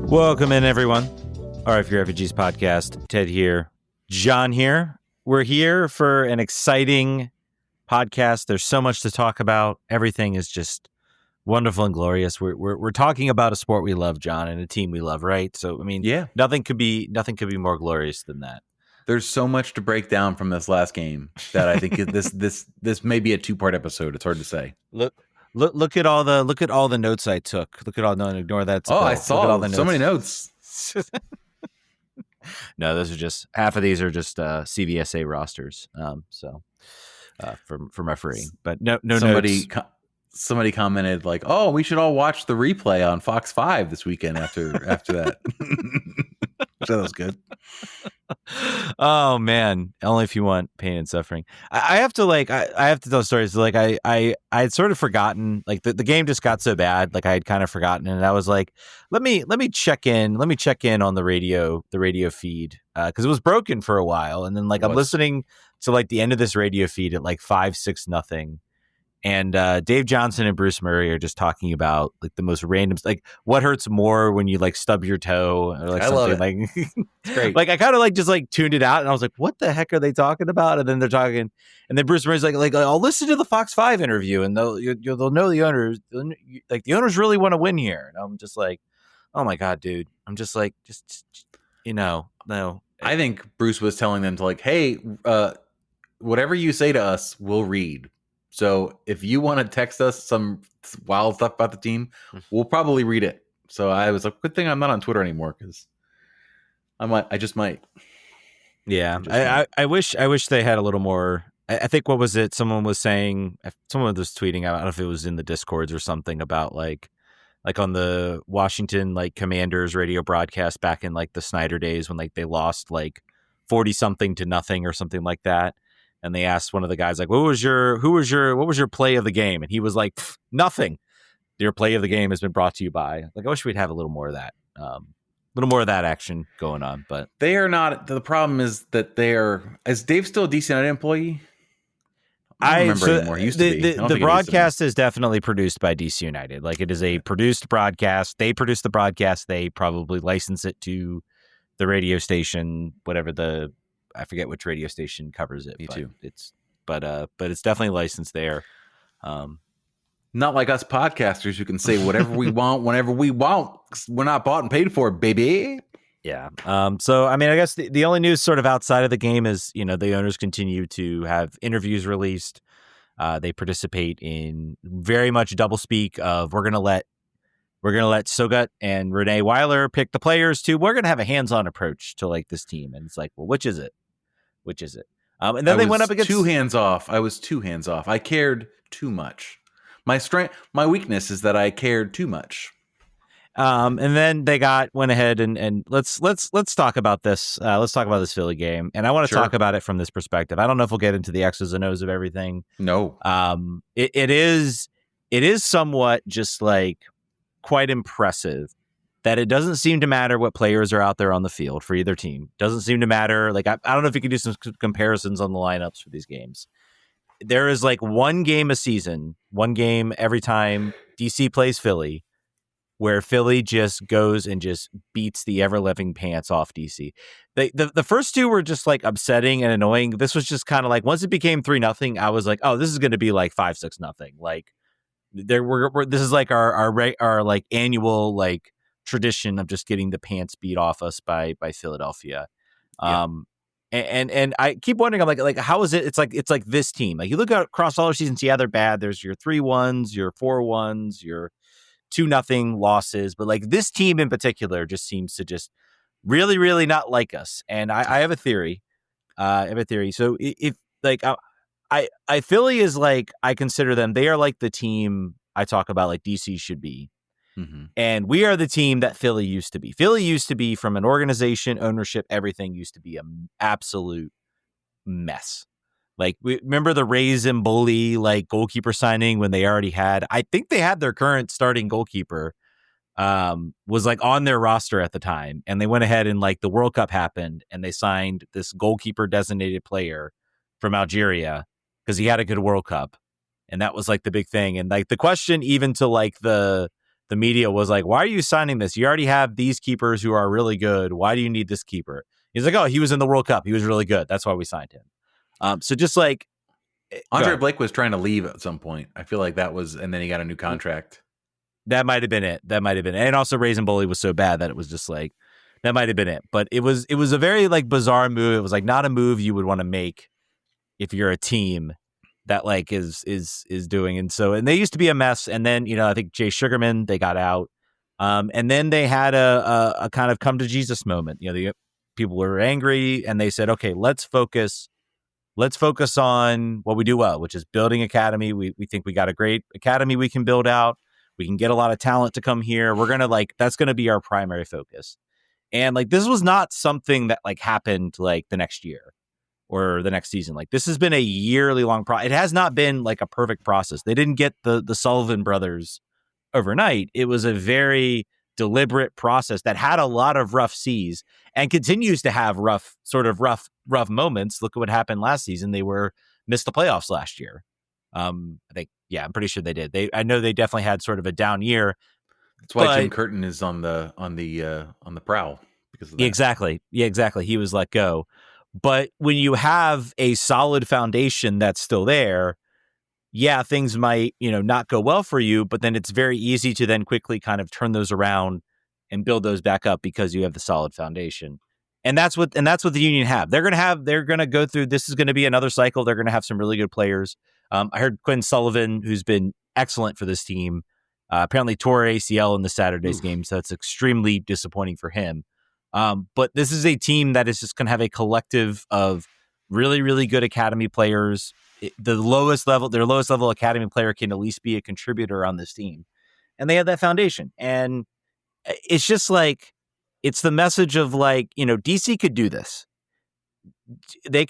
Welcome in, everyone. RFK Refugees Podcast. Ted here. John here. We're here for an exciting podcast. There's so much to talk about. Everything is just wonderful and glorious. We're talking about a sport we love, John, and a team we love, right? So, I mean, yeah, nothing could be more glorious than that. There's so much to break down from this last game that I think this may be a 2-part episode. It's hard to say. Look at all the notes I took. Look at all. No, ignore that. I saw all the notes. So many notes. No, those are just half of these are just CVSA rosters. From refereeing, but no notes. Somebody commented like, "Oh, we should all watch the replay on Fox 5 this weekend after that." So that was good. Oh man, only if you want pain and suffering. I have to tell stories. Like I had sort of forgotten. Like the game just got so bad. Like I had kind of forgotten, and I was like, let me check in. Let me check in on the radio feed because it was broken for a while, and then I'm listening to like the end of this radio feed at like 5-6-0. And Dave Johnson and Bruce Murray are just talking about like the most random, like what hurts more when you like stub your toe or like something. Like it's great. Like I kind of like just like tuned it out and I was like, what the heck are they talking about? And then they're talking, and then Bruce Murray's like I'll listen to the Fox 5 interview and they'll know the owners. Like the owners really want to win here. And I'm just like, oh my god, dude. I'm just like no. I think Bruce was telling them to like, hey, whatever you say to us, we'll read. So if you want to text us some wild stuff about the team, we'll probably read it. So I was like, good thing I'm not on Twitter anymore because I just might. Yeah, I wish they had a little more. I think what was it? Someone was saying, someone was tweeting. I don't know if it was in the Discords or something about like on the Washington like Commanders radio broadcast back in like the Snyder days when like they lost like 40-something to nothing or something like that. And they asked one of the guys, like, what was your play of the game? And he was like, nothing. Your play of the game has been brought to you by. Like, I wish we'd have a little more of that. Action going on. But they are not. The problem is that they are. Is Dave still a DC United employee? I don't remember anymore. He used to be. The broadcast is definitely produced by DC United. Like, it is a produced broadcast. They produce the broadcast. They probably license it to the radio station, whatever I forget which radio station covers it. Me too. But it's definitely licensed there. Not like us podcasters who can say whatever we want whenever we want. We're not bought and paid for, baby. Yeah. So I mean, I guess the only news sort of outside of the game is the owners continue to have interviews released. They participate in very much doublespeak of we're gonna let Sogut and Renee Weiler pick the players too. We're gonna have a hands-on approach to like this team, and it's like, well, which is it? And then they went up against two hands off. I was 2 hands off. I cared too much. My weakness is that I cared too much. And then they went ahead and let's talk about this. Let's talk about this Philly game, and I want to talk about it from this perspective. I don't know if we'll get into the X's and O's of everything. No. It is somewhat just like quite impressive that it doesn't seem to matter what players are out there on the field for either team. Doesn't seem to matter. Like, I don't know if you can do some comparisons on the lineups for these games. There is like one game a season, one game every time DC plays Philly, where Philly just goes and just beats the ever-living pants off DC. The first 2 were just like upsetting and annoying. This was just kind of like, once it became 3-0, I was like, oh, this is going to be like 5-6-0. Like, this is like our like annual like tradition of just getting the pants beat off us by Philadelphia. Yeah. And I keep wondering, I'm like how is it? It's like this team. Like, you look across all our seasons, yeah, they're bad. There's your 3-1s, your 4-1s, your 2-0 losses, but like this team in particular just seems to just really, really not like us. And I have a theory. So if like I Philly is like, I consider them, they are like the team I talk about like DC should be. Mm-hmm. And we are the team that Philly used to be. Philly used to be, from an organization, ownership, everything used to be an absolute mess. Like, we remember the Rays and Bully like goalkeeper signing when they already had, I think they had their current starting goalkeeper was like on their roster at the time, and they went ahead and like the World Cup happened and they signed this goalkeeper designated player from Algeria because he had a good World Cup, and that was like the big thing. And like the question even to like the the media was like, why are you signing this? You already have these keepers who are really good. Why do you need this keeper? He's like, oh, he was in the World Cup. He was really good. That's why we signed him. So just like Andre Blake was trying to leave at some point. I feel like that was, and then he got a new contract. That might have been it. And also Raisin Bully was so bad that it was just like, that might have been it. But it was a very like bizarre move. It was like not a move you would want to make if you're a team that like is doing. And they used to be a mess. And then, I think Jay Sugarman, they got out. And then they had a kind of come to Jesus moment. The people were angry and they said, okay, let's focus on what we do well, which is building academy. We think we got a great academy we can build out. We can get a lot of talent to come here. We're going to that's going to be our primary focus. And like, this was not something that like happened like the next year or the next season. Like this has been a yearly long process. It has not been like a perfect process. They didn't get the Sullivan brothers overnight. It was a very deliberate process that had a lot of rough seas and continues to have rough moments. Look at what happened last season. They missed the playoffs last year. I think, I'm pretty sure they did. I know they definitely had sort of a down year. That's why Jim Curtin is on the prowl because of that. Exactly. Yeah, exactly. He was let go. But when you have a solid foundation that's still there, things might, not go well for you, but then it's very easy to then quickly kind of turn those around and build those back up because you have the solid foundation. And that's what the Union have. They're going to go through, this is going to be another cycle. They're going to have some really good players. I heard Quinn Sullivan, who's been excellent for this team, apparently tore ACL in the Saturday's game. So that's extremely disappointing for him. But this is a team that is just going to have a collective of really, really good academy players. Their lowest level academy player can at least be a contributor on this team. And they have that foundation. And it's just like, it's the message of like, DC could do this. They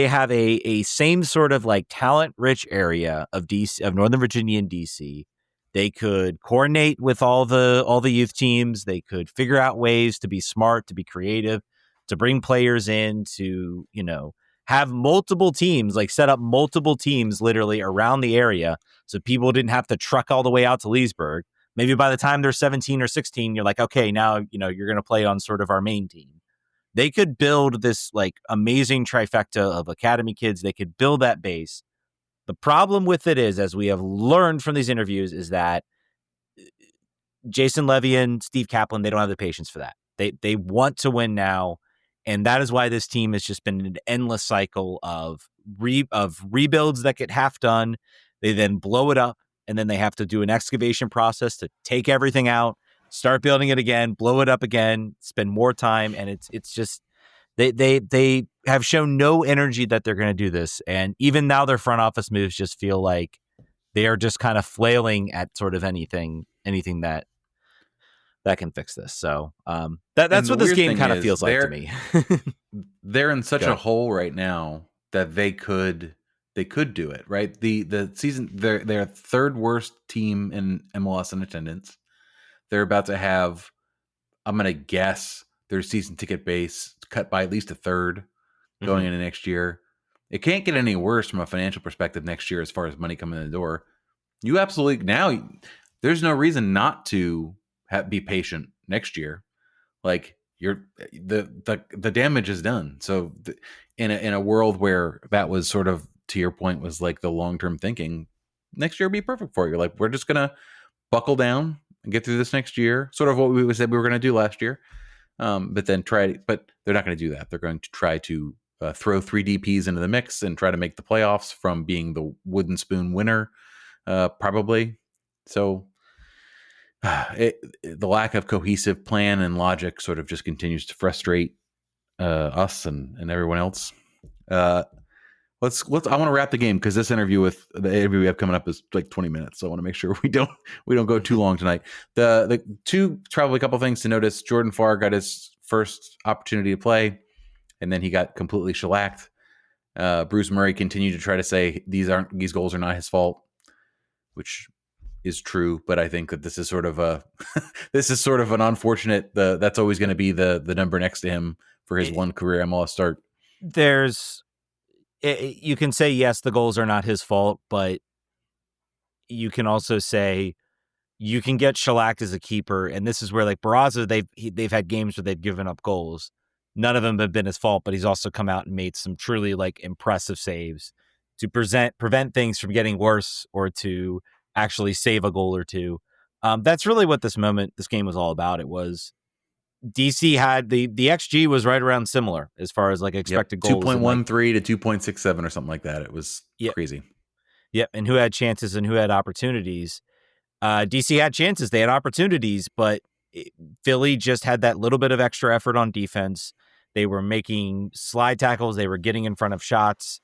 have a same sort of like talent rich area of DC, of Northern Virginia and DC. They could coordinate with all the youth teams. They could figure out ways to be smart, to be creative, to bring players in, to, have multiple teams, like set up multiple teams literally around the area. So people didn't have to truck all the way out to Leesburg. Maybe by the time they're 17 or 16, you're like, okay, now, you're going to play on sort of our main team. They could build this like amazing trifecta of academy kids. They could build that base. The problem with it is, as we have learned from these interviews, is that Jason Levy and Steve Kaplan, they don't have the patience for that. They want to win now. And that is why this team has just been an endless cycle of rebuilds that get half done. They then blow it up, and then they have to do an excavation process to take everything out, start building it again, blow it up again, spend more time. And it's just, they have shown no energy that they're going to do this. And even now their front office moves just feel like they are just kind of flailing at sort of anything that can fix this. So that's what this game kind of feels like to me. They're in such a hole right now that they could do it, right? The season, they're third worst team in MLS in attendance. They're about to have, I'm going to guess, their season ticket base cut by at least a third going into next year. It can't get any worse from a financial perspective next year as far as money coming in the door. You absolutely, now there's no reason not to be patient next year. Like the damage is done. So in a world where that was sort of, to your point, was like the long-term thinking, next year will be perfect for you. Like, we're just going to buckle down and get through this next year. Sort of what we said we were going to do last year. But they're not going to do that. They're going to try to throw 3 DPs into the mix and try to make the playoffs from being the wooden spoon winner, probably. So the lack of cohesive plan and logic sort of just continues to frustrate us and everyone else. Let's. I want to wrap the game because the interview we have coming up is like 20 minutes. So I want to make sure we don't go too long tonight. The two, probably a couple things to notice. Jordan Farr got his first opportunity to play, and then he got completely shellacked. Bruce Murray continued to try to say these goals are not his fault, which is true. But I think that this is sort of an unfortunate. That's always going to be the number next to him for his one career MLS start. You can say, yes, the goals are not his fault, but you can also say you can get shellacked as a keeper. And this is where, like, Barraza, they've had games where they've given up goals. None of them have been his fault, but he's also come out and made some truly, like, impressive saves to prevent things from getting worse or to actually save a goal or two. That's really what this game was all about. It was DC had the XG was right around similar as far as like expected goals. 2.13 to 2.67 or something like that. It was crazy. Yep. And who had chances and who had opportunities. DC had chances. They had opportunities, but Philly just had that little bit of extra effort on defense. They were making slide tackles. They were getting in front of shots.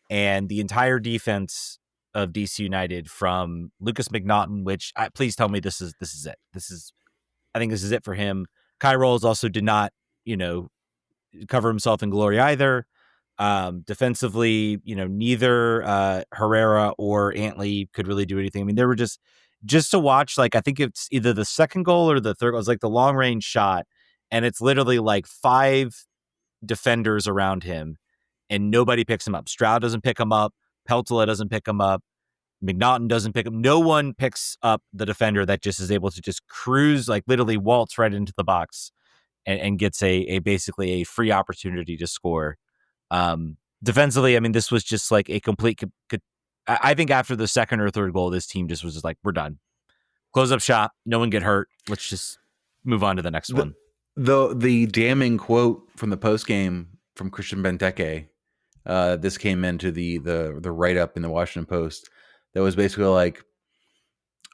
And the entire defense of DC United, from Lucas McNaughton, which please tell me this is it. I think this is it for him. Kai Rolls also did not, cover himself in glory either. Defensively, neither Herrera or Antley could really do anything. I mean, they were just to watch, like, I think it's either the second goal or the third goal. It was like the long range shot, and it's literally like 5 defenders around him, and nobody picks him up. Stroud doesn't pick him up. Peltola doesn't pick him up. McNaughton doesn't pick him. No one picks up the defender that just is able to just cruise, like literally waltz right into the box and gets a basically a free opportunity to score. Defensively, I mean, this was just like a complete. I think after the second or third goal, this team just was just like, we're done. Close up shop. No one get hurt. Let's just move on to the next one. The damning quote from the post game from Christian Benteke. This came into the write up in the Washington Post. That was basically like,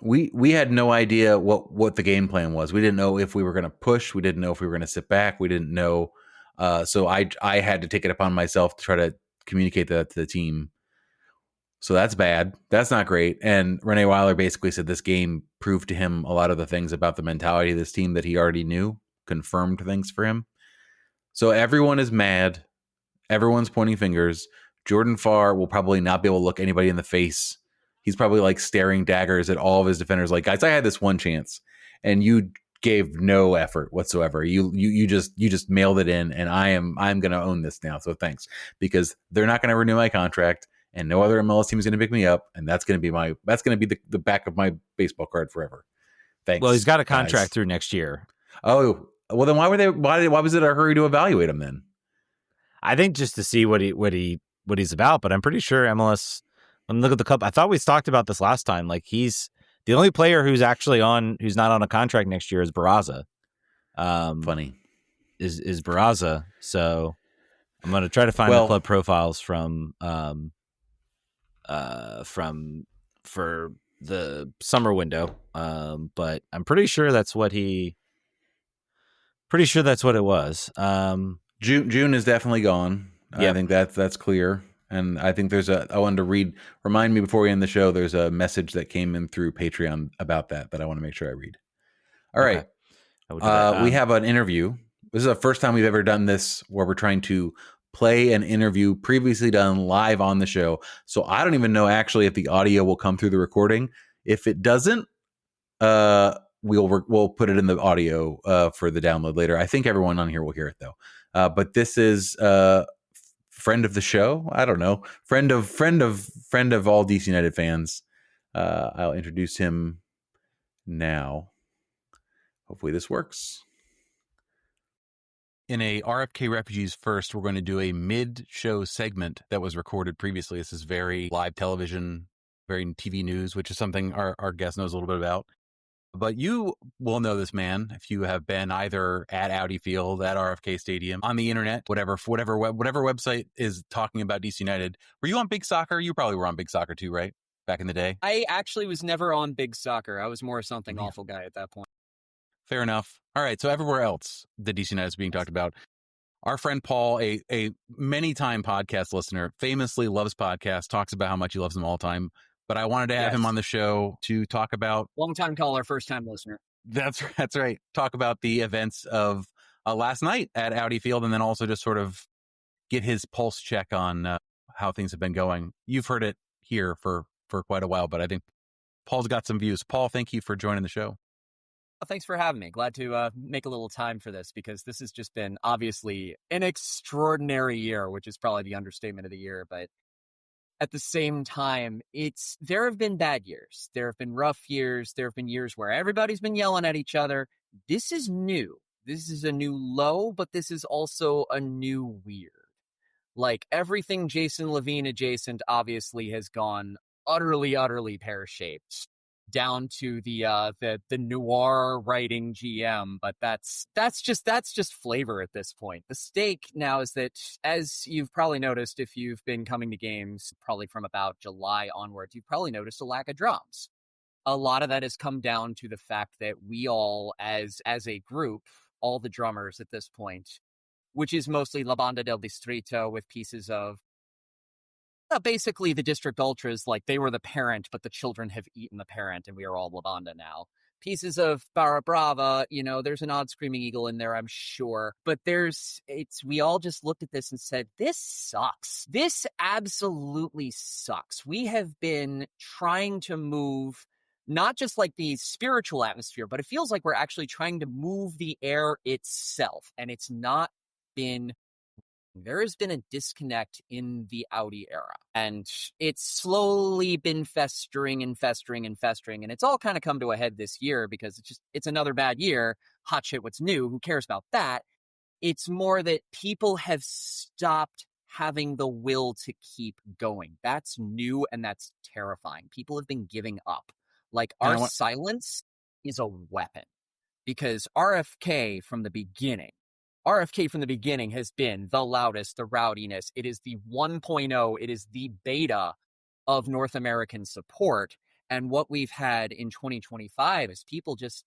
we had no idea what the game plan was. We didn't know if we were going to push. We didn't know if we were going to sit back. We didn't know. So I had to take it upon myself to try to communicate that to the team. So that's bad. That's not great. And Rene Weiler basically said this game proved to him a lot of the things about the mentality of this team that he already knew, confirmed things for him. So everyone is mad. Everyone's pointing fingers. Jordan Farr will probably not be able to look anybody in the face. He's probably like staring daggers at all of his defenders. Like, guys, I had this one chance and you gave no effort whatsoever. You just mailed it in, and I'm going to own this now. So thanks, because they're not going to renew my contract, and no other MLS team is going to pick me up, and that's going to be the back of my baseball card forever. Thanks. Well, he's got a contract through next year. Oh, well, then why was it a hurry to evaluate him then? I think just to see what he's about, but I'm pretty sure MLS. Let me look at the cup. I thought we talked about this last time. Like, he's the only player who's not on a contract next year is Barraza. Funny is Barraza. So I'm going to try to find the club profiles for the summer window. But I'm pretty sure that's what it was. June is definitely gone. Yep. I think that's clear. And I think I wanted to remind me before we end the show, there's a message that came in through Patreon about that I want to make sure I read. All right. We have an interview. This is the first time we've ever done this where we're trying to play an interview previously done live on the show. So I don't even know actually if the audio will come through the recording. If it doesn't, we'll put it in the audio for the download later. I think everyone on here will hear it though. But this is friend of the show. I don't know. Friend of all DC United fans. I'll introduce him now. Hopefully this works. In a RFK Refugees First, we're going to do a mid-show segment that was recorded previously. This is very live television, very TV news, which is something our guest knows a little bit about. But you will know this man if you have been either at Audi Field, at RFK Stadium, on the internet, whatever website is talking about DC United. Were you on Big Soccer? You probably were on Big Soccer too, right? Back in the day. I actually was never on Big Soccer. I was more something awful guy at that point. Fair enough. All right. So everywhere else the DC United is being talked about. Our friend Paul, a many-time podcast listener, famously loves podcasts, talks about how much he loves them all the time. But I wanted to have him on the show to talk about... Long-time caller, first-time listener. That's right. Talk about the events of last night at Audi Field, and then also just sort of get his pulse check on how things have been going. You've heard it here for quite a while, but I think Paul's got some views. Paul, thank you for joining the show. Thanks for having me. Glad to make a little time for this, because this has just been obviously an extraordinary year, which is probably the understatement of the year, but at the same time, there have been bad years. There have been rough years. There have been years where everybody's been yelling at each other. This is new. This is a new low, but this is also a new weird. Like, everything Jason Levine adjacent obviously has gone utterly, utterly pear-shaped, down to the noir writing GM. But that's just flavor at this point. The stake now is that, as you've probably noticed if you've been coming to games probably from about July onwards, you've probably noticed a lack of drums. A lot of that has come down to the fact that we all, as a group, all the drummers at this point, which is mostly La Banda del Distrito with pieces of basically the District Ultras, like they were the parent, but the children have eaten the parent, and we are all La Banda now. Pieces of Barra Brava, there's an odd Screaming Eagle in there, I'm sure. But we all just looked at this and said, this sucks. This absolutely sucks. We have been trying to move not just like the spiritual atmosphere, but it feels like we're actually trying to move the air itself. And it's not been. There has been a disconnect in the Audi era, and it's slowly been festering and festering and festering. And it's all kind of come to a head this year because it's another bad year. Hot shit, what's new? Who cares about that? It's more that people have stopped having the will to keep going. That's new, and that's terrifying. People have been giving up. Like, our silence is a weapon, because RFK from the beginning has been the loudest, the rowdiness. It is the 1.0. It is the beta of North American support. And what we've had in 2025 is people just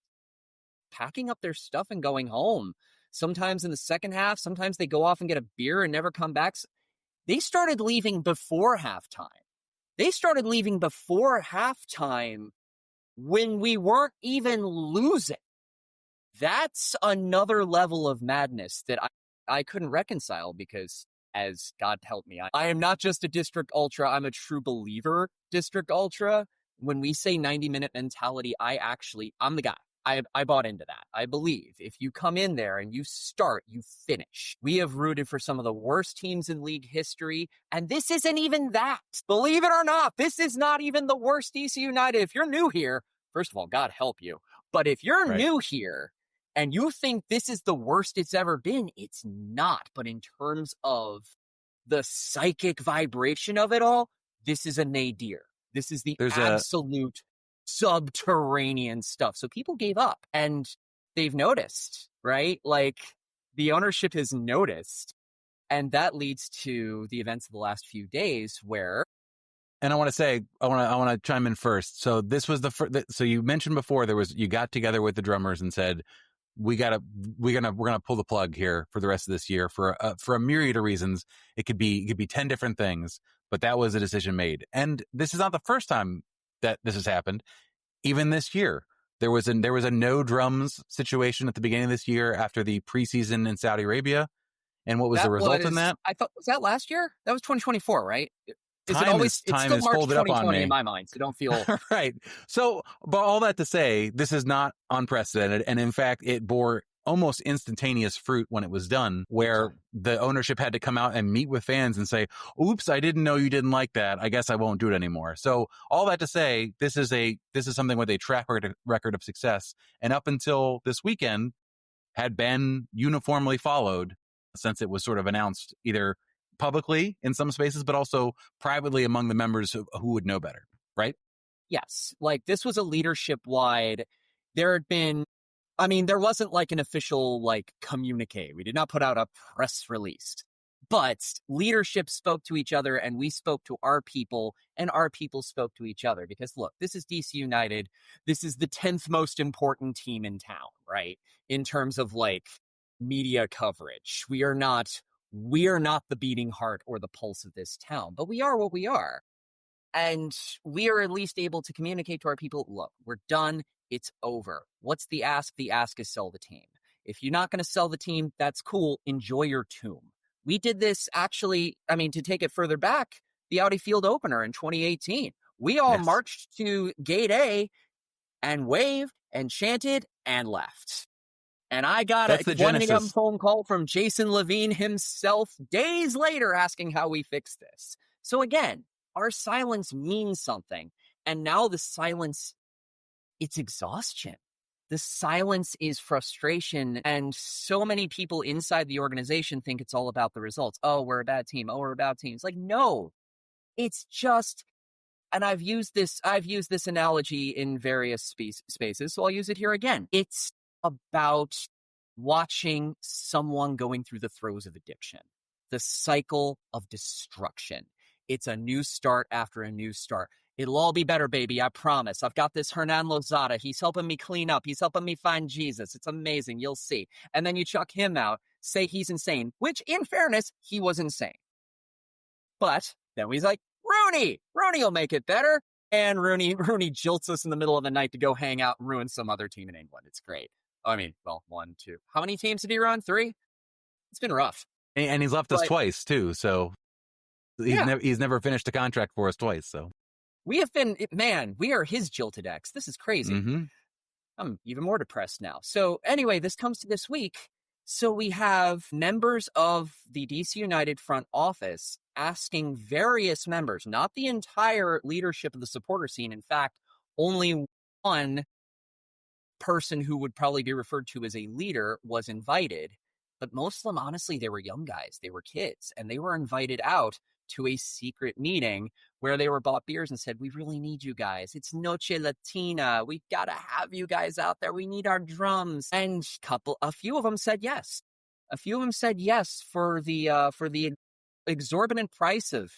packing up their stuff and going home. Sometimes in the second half, sometimes they go off and get a beer and never come back. They started leaving before halftime. When we weren't even losing. That's another level of madness that I couldn't reconcile, because, as God help me, I am not just a District Ultra, I'm a true believer District Ultra. When we say 90-minute mentality, I'm the guy. I bought into that. I believe if you come in there and you start, you finish. We have rooted for some of the worst teams in league history, and this isn't even that. Believe it or not, this is not even the worst DC United. If you're new here, first of all, God help you. But if you're new here, and you think this is the worst it's ever been, it's not. But in terms of the psychic vibration of it all, this is a nadir. This is the absolute subterranean stuff. So people gave up, and they've noticed, right? Like, the ownership has noticed. And that leads to the events of the last few days where. And I want to say, I want to chime in first. So this was so you mentioned before you got together with the drummers and said, we're gonna pull the plug here for the rest of this year for a myriad of reasons. It could be 10 different things, but that was a decision made. And this is not the first time that this has happened. Even this year, there was a no drums situation at the beginning of this year after the preseason in Saudi Arabia. And what was the result in that? I thought, was that last year? That was 2024, right? Time is folded up on me in my mind, so don't feel right. So, but all that to say, this is not unprecedented, and in fact, it bore almost instantaneous fruit when it was done, where the ownership had to come out and meet with fans and say, "Oops, I didn't know you didn't like that. I guess I won't do it anymore." So, all that to say, this is something with a track record of success, and up until this weekend, had been uniformly followed since it was sort of announced either publicly in some spaces, but also privately among the members who would know better, right? Yes. Like, this was a leadership-wide. There wasn't like an official communique. We did not put out a press release. But leadership spoke to each other, and we spoke to our people, and our people spoke to each other. Because look, this is DC United. This is the 10th most important team in town, right? In terms of media coverage. We are not the beating heart or the pulse of this town, but we are what we are. And we are at least able to communicate to our people, look, we're done. It's over. What's the ask? The ask is sell the team. If you're not going to sell the team, that's cool. Enjoy your tomb. We did this actually, to take it further back, the Audi Field opener in 2018. We all marched to Gate A and waved and chanted and left. And I got a 1 a.m. phone call from Jason Levine himself days later asking how we fixed this. So again, our silence means something. And now the silence, it's exhaustion. The silence is frustration. And so many people inside the organization think it's all about the results. Oh, we're a bad team. Oh, we're a bad team. It's like, no, it's just, and I've used this analogy in various spaces, so I'll use it here again. It's about watching someone going through the throes of addiction, the cycle of destruction. It's a new start after a new start. It'll all be better, baby. I promise. I've got this Hernan Lozada. He's helping me clean up. He's helping me find Jesus. It's amazing. You'll see. And then you chuck him out, say he's insane, which in fairness, he was insane. But then he's like, Rooney will make it better. And Rooney jilts us in the middle of the night to go hang out and ruin some other team in England. It's great. I mean, well, 1, 2. How many teams did he run? 3? It's been rough. And he's left us twice, too. So he's never finished a contract for us twice. So we have been, man, we are his jilted ex. This is crazy. Mm-hmm. I'm even more depressed now. So anyway, this comes to this week. So we have members of the DC United front office asking various members, not the entire leadership of the supporter scene. In fact, only one person who would probably be referred to as a leader was invited. But most of them, honestly, they were young guys. They were kids. And they were invited out to a secret meeting where they were bought beers and said, we really need you guys. It's Noche Latina. We've got to have you guys out there. We need our drums. And a few of them said yes. A few of them said yes for the exorbitant price of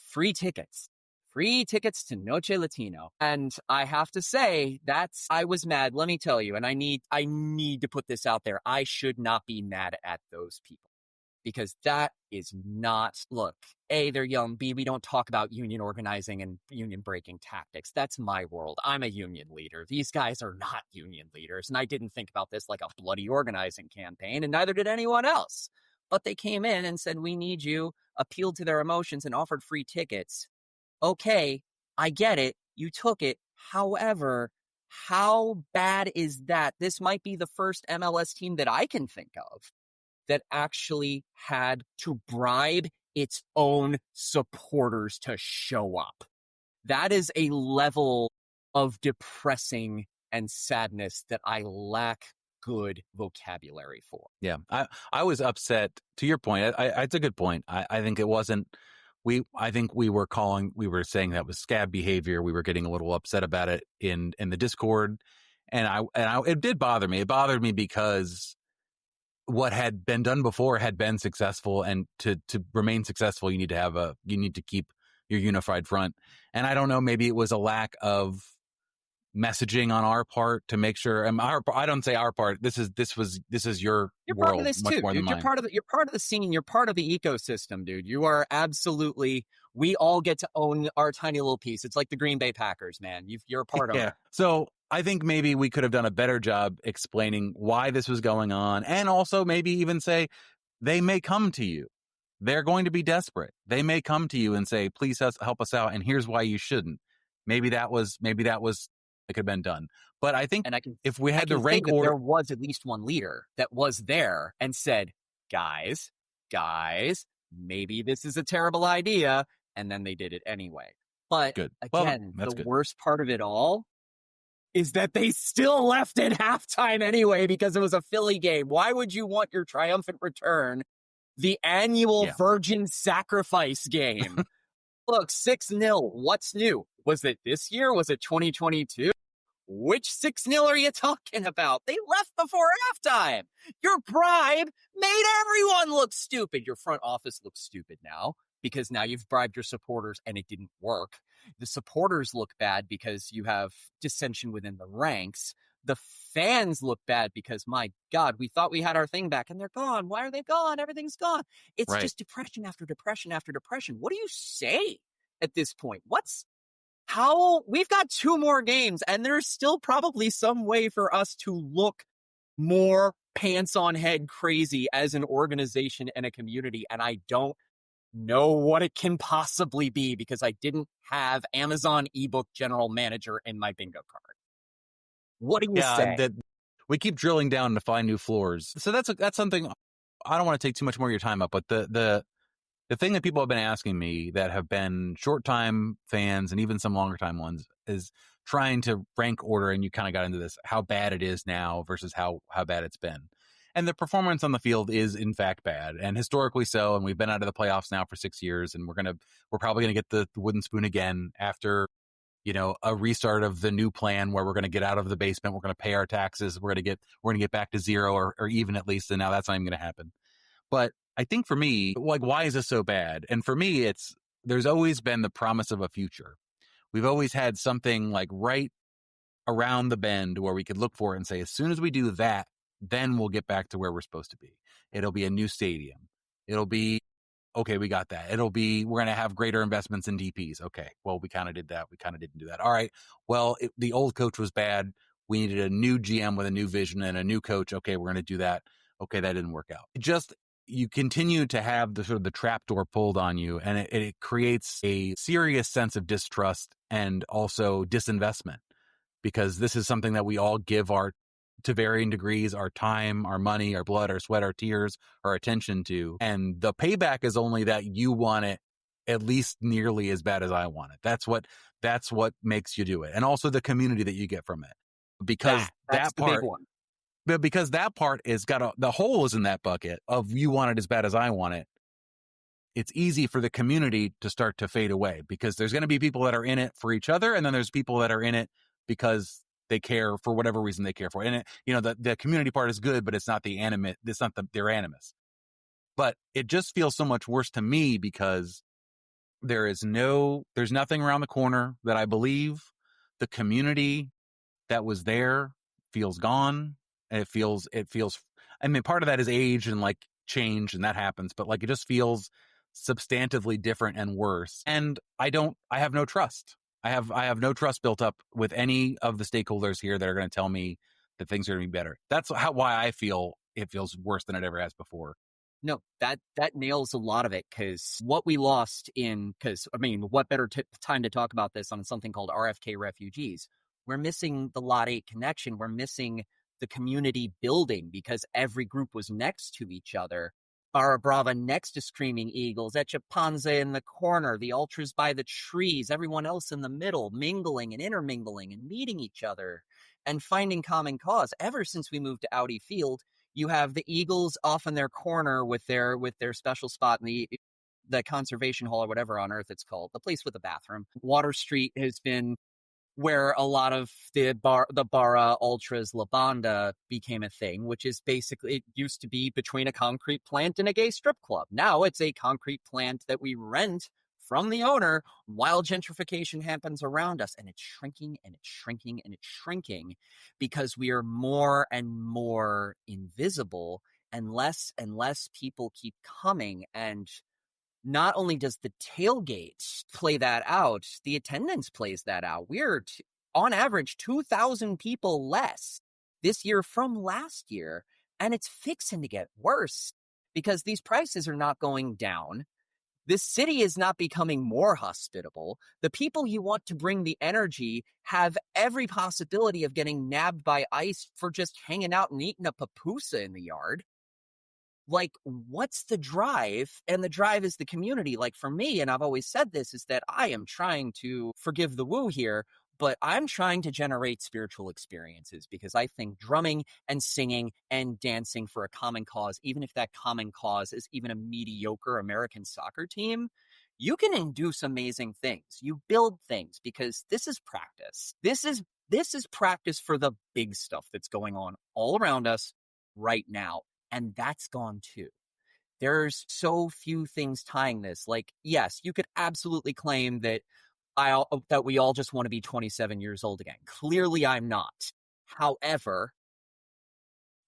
free tickets to Noche Latino. And I have to say, I was mad. Let me tell you, and I need to put this out there. I should not be mad at those people. Because that is not, look, A, they're young. B, we don't talk about union organizing and union breaking tactics. That's my world. I'm a union leader. These guys are not union leaders. And I didn't think about this like a bloody organizing campaign, and neither did anyone else. But they came in and said, we need you, appealed to their emotions and offered free tickets. Okay, I get it. You took it. However, how bad is that? This might be the first MLS team that I can think of that actually had to bribe its own supporters to show up. That is a level of depressing and sadness that I lack good vocabulary for. Yeah, I was upset. To your point, it's a good point. I think it wasn't. I think we were saying that was scab behavior. We were getting a little upset about it in the Discord, and it did bother me. It bothered me because what had been done before had been successful, and to remain successful, you need to keep your unified front. And I don't know, maybe it was a lack of messaging on our part to make sure. I don't say our part. This is your you're world part of this much too, more dude. than mine. You're part of the scene. You're part of the ecosystem, dude. You are absolutely. We all get to own our tiny little piece. It's like the Green Bay Packers, man. You're a part of it. So I think maybe we could have done a better job explaining why this was going on, and also maybe even say they may come to you. They're going to be desperate. They may come to you and say, "Please help us out," and here's why you shouldn't. Maybe that was it could have been done. But I think if we had to rank order, there was at least one leader that was there and said, guys, maybe this is a terrible idea. And then they did it anyway. But again, the worst part of it all is that they still left at halftime anyway because it was a Philly game. Why would you want your triumphant return, the annual virgin sacrifice game? Look, 6-0. What's new? Was it this year? Was it 2022? Which 6-0 are you talking about? They left before halftime. Your bribe made everyone look stupid. Your front office looks stupid now because now you've bribed your supporters and it didn't work. The supporters look bad because you have dissension within the ranks. The fans look bad because, my God, we thought we had our thing back and they're gone. Why are they gone? Everything's gone. It's just depression after depression after depression. What do you say at this point? We've got 2 more games and there's still probably some way for us to look more pants on head crazy as an organization and a community. And I don't know what it can possibly be because I didn't have Amazon ebook general manager in my bingo card. What do you say? We keep drilling down to find new floors. So that's something I don't want to take too much more of your time up, but the the thing that people have been asking me that have been short-time fans and even some longer-time ones is trying to rank order, and you kind of got into this, how bad it is now versus how bad it's been. And the performance on the field is, in fact, bad, and historically so. And we've been out of the playoffs now for 6 years, and we're probably gonna get the wooden spoon again after, a restart of the new plan where we're gonna get out of the basement, we're gonna pay our taxes, we're gonna get back to zero or even at least. And now that's not even gonna happen. But I think for me, like, why is this so bad? And for me, there's always been the promise of a future. We've always had something like right around the bend where we could look for it and say, as soon as we do that, then we'll get back to where we're supposed to be. It'll be a new stadium. It'll be, okay, we got that. It'll be, we're going to have greater investments in DPs. Okay, well, we kind of did that. We kind of didn't do that. All right, well, the old coach was bad. We needed a new GM with a new vision and a new coach. Okay, we're going to do that. Okay, that didn't work out. You continue to have the sort of the trapdoor pulled on you, and it creates a serious sense of distrust and also disinvestment, because this is something that we all give to varying degrees, our time, our money, our blood, our sweat, our tears, our attention to. And the payback is only that you want it at least nearly as bad as I want it. That's what makes you do it. And also the community that you get from it. Because that's that part, the big one. But because that part is the hole is in that bucket of you want it as bad as I want it. It's easy for the community to start to fade away, because there's going to be people that are in it for each other. And then there's people that are in it because they care for whatever reason they care for it. And the community part is good, but it's not their animus. But it just feels so much worse to me because there's nothing around the corner that I believe. The community that was there feels gone. And it feels, I mean, part of that is age and like change, and that happens, but like, it just feels substantively different and worse. And I have no trust. I have no trust built up with any of the stakeholders here that are going to tell me that things are going to be better. That's why I feel it feels worse than it ever has before. No, that nails a lot of it, because what we lost what better time to talk about this on something called RFK Refugees? We're missing the Lot 8 connection. We're missing the community building, because every group was next to each other. Barra Brava next to Screaming Eagles, Echapanza in the corner, the Ultras by the trees, everyone else in the middle, mingling and intermingling and meeting each other and finding common cause. Ever since we moved to Audi Field, you have the Eagles off in their corner with their special spot in the conservation hall or whatever on earth it's called, the place with the bathroom. Water Street has been where a lot of the Barra Ultras La Banda became a thing, which is basically, it used to be between a concrete plant and a gay strip club. Now it's a concrete plant that we rent from the owner while gentrification happens around us. And it's shrinking and it's shrinking and it's shrinking because we are more and more invisible, and less people keep coming. And not only does the tailgate play that out, the attendance plays that out. We're on average 2,000 people less this year from last year, and it's fixing to get worse because these prices are not going down. This city is not becoming more hospitable. The people you want to bring the energy have every possibility of getting nabbed by ICE for just hanging out and eating a papusa in the yard. Like, what's the drive? And the drive is the community. Like, for me, and I've always said this, is that I am trying to forgive the woo here, but I'm trying to generate spiritual experiences, because I think drumming and singing and dancing for a common cause, even if that common cause is even a mediocre American soccer team, you can induce amazing things. You build things, because this is practice. This is practice for the big stuff that's going on all around us right now. And that's gone too. There's so few things tying this. Like, yes, you could absolutely claim that we all just want to be 27 years old again. Clearly, I'm not. However,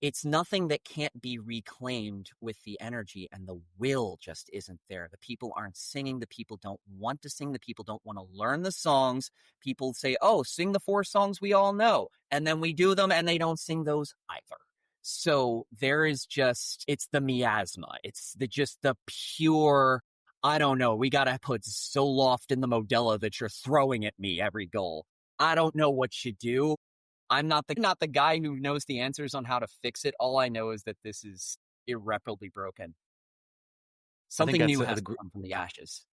it's nothing that can't be reclaimed with the energy, and the will just isn't there. The people aren't singing. The people don't want to sing. The people don't want to learn the songs. People say, oh, sing the 4 songs we all know. And then we do them, and they don't sing those either. So there is it's the miasma. It's the pure, I don't know, we got to put Zoloft in the Modelo that you're throwing at me every goal. I don't know what you do. I'm not the guy who knows the answers on how to fix it. All I know is that this is irreparably broken. Something that's new has to come from the ashes.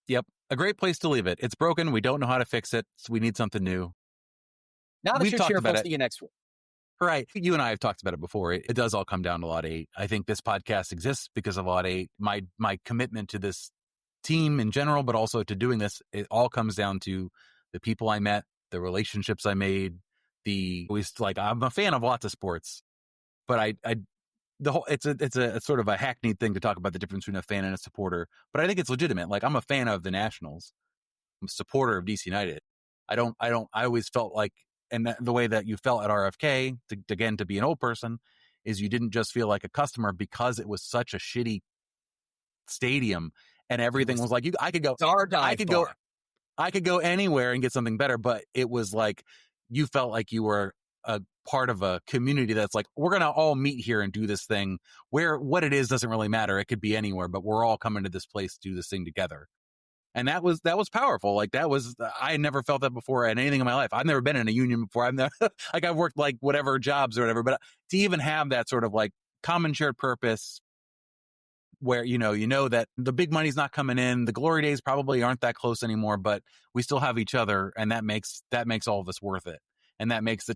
Yep. A great place to leave it. It's broken. We don't know how to fix it. So we need something new. Now that We've you're talked cheerful, about it. see you next week. Right. You and I have talked about it before. It does all come down to Lot 8. I think this podcast exists because of Lot 8. My commitment to this team in general, but also to doing this, it all comes down to the people I met, the relationships I made, I'm a fan of lots of sports, but it's a sort of a hackneyed thing to talk about the difference between a fan and a supporter. But I think it's legitimate. Like, I'm a fan of the Nationals. I'm a supporter of DC United. I always felt like, and the way that you felt at RFK, to be an old person, is you didn't just feel like a customer because it was such a shitty stadium and everything was like, I could go anywhere and get something better, but it was like you felt like you were a part of a community that's like, we're going to all meet here and do this thing where what it is doesn't really matter. It could be anywhere, but we're all coming to this place to do this thing together. And that was powerful. Like, I had never felt that before at anything in my life. I've never been in a union before. I've worked like whatever jobs or whatever, but to even have that sort of like common shared purpose where, you know that the big money's not coming in, the glory days probably aren't that close anymore, but we still have each other. And that makes all of this worth it. And that makes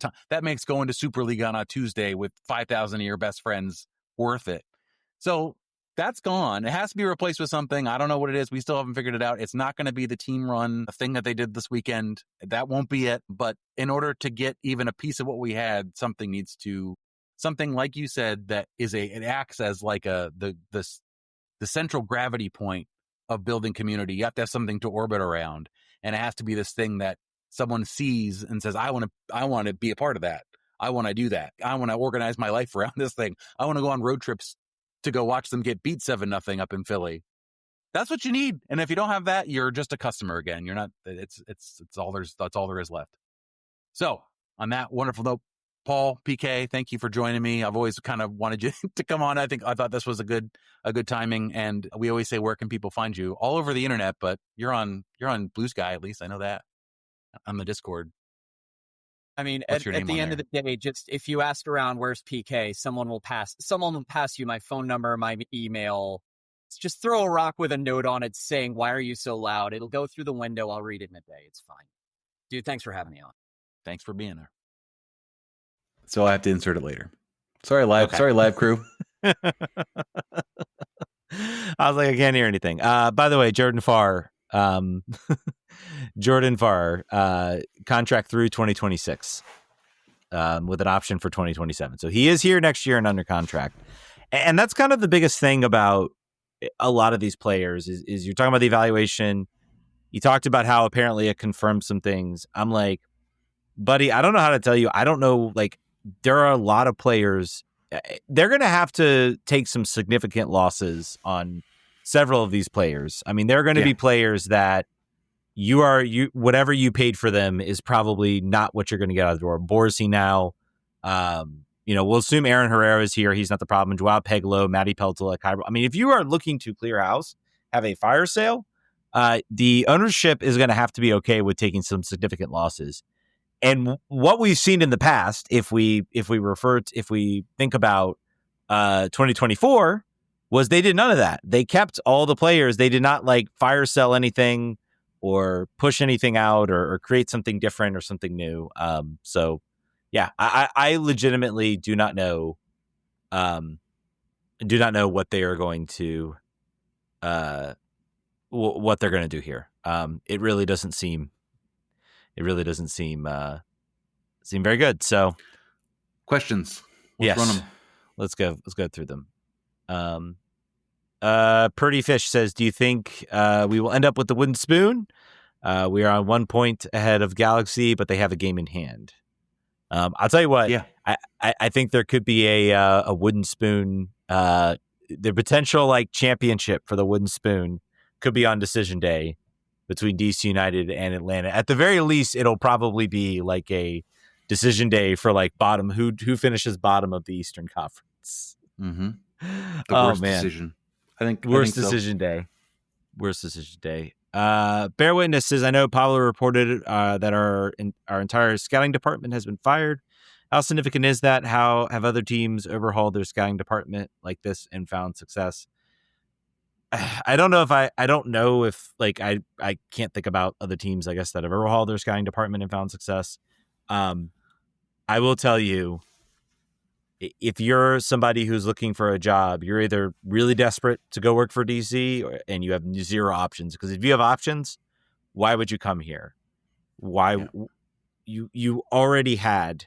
going to Super League on a Tuesday with 5,000 of your best friends worth it. So that's gone. It has to be replaced with something. I don't know what it is. We still haven't figured it out. It's not going to be the team run thing that they did this weekend. That won't be it. But in order to get even a piece of what we had, something like you said, that it acts as like the central gravity point of building community. You have to have something to orbit around, and it has to be this thing that someone sees and says, I want to be a part of that. I want to do that. I want to organize my life around this thing. I want to go on road trips to go watch them get beat 7-0 up in Philly. That's what you need. And if you don't have that, you're just a customer again. You're not, that's all there is left. So on that wonderful note, Paul, PK, thank you for joining me. I've always kind of wanted you to come on. I thought this was a good timing. And we always say, where can people find you? All over the internet, but you're on Blue Sky, at least I know that, on the Discord. I mean, at the end of the day, just if you ask around, where's PK, someone will pass you my phone number, my email. Just throw a rock with a note on it saying, why are you so loud? It'll go through the window. I'll read it in a day. It's fine. Dude, thanks for having me on. Thanks for being there. So I have to insert it later. Sorry, live crew. I was like, I can't hear anything. By the way, Jordan Farr, contract through 2026 with an option for 2027. So he is here next year and under contract. And that's kind of the biggest thing about a lot of these players is you're talking about the evaluation. You talked about how apparently it confirmed some things. I'm like, buddy, I don't know how to tell you. I don't know. Like, there are a lot of players. They're going to have to take some significant losses on several of these players. I mean, there are going to be players that whatever you paid for them is probably not what you're going to get out of the door. Borsey now, we'll assume Aaron Herrera is here. He's not the problem. Joao Peglo, Matty Peltola, Cairo. I mean, if you are looking to clear house, have a fire sale, the ownership is going to have to be okay with taking some significant losses. And what we've seen in the past, if we think about 2024, was they did none of that. They kept all the players. They did not like fire sell anything or push anything out or create something different or something new. So yeah, I legitimately do not know what they are going to what they're going to do here. It really doesn't seem very good. So questions. Let's run them. Let's go through them. Pretty Fish says, do you think we will end up with the wooden spoon? We are on 1 point ahead of Galaxy, but they have a game in hand. I'll tell you what. Yeah. I think there could be a wooden spoon. The potential like championship for the wooden spoon could be on decision day between DC United and Atlanta. At the very least, it'll probably be like a decision day for like bottom who finishes bottom of the Eastern Conference. Mm-hmm. The worst decision. I think decision day. Worst decision day. Bear Witness says, I know Pablo reported that our entire scouting department has been fired. How significant is that? How have other teams overhauled their scouting department like this and found success? I don't know if like I can't think about other teams, I guess, that have overhauled their scouting department and found success. I will tell you, if you're somebody who's looking for a job, you're either really desperate to go work for DC and you have zero options. Because if you have options, why would you come here? Why you already had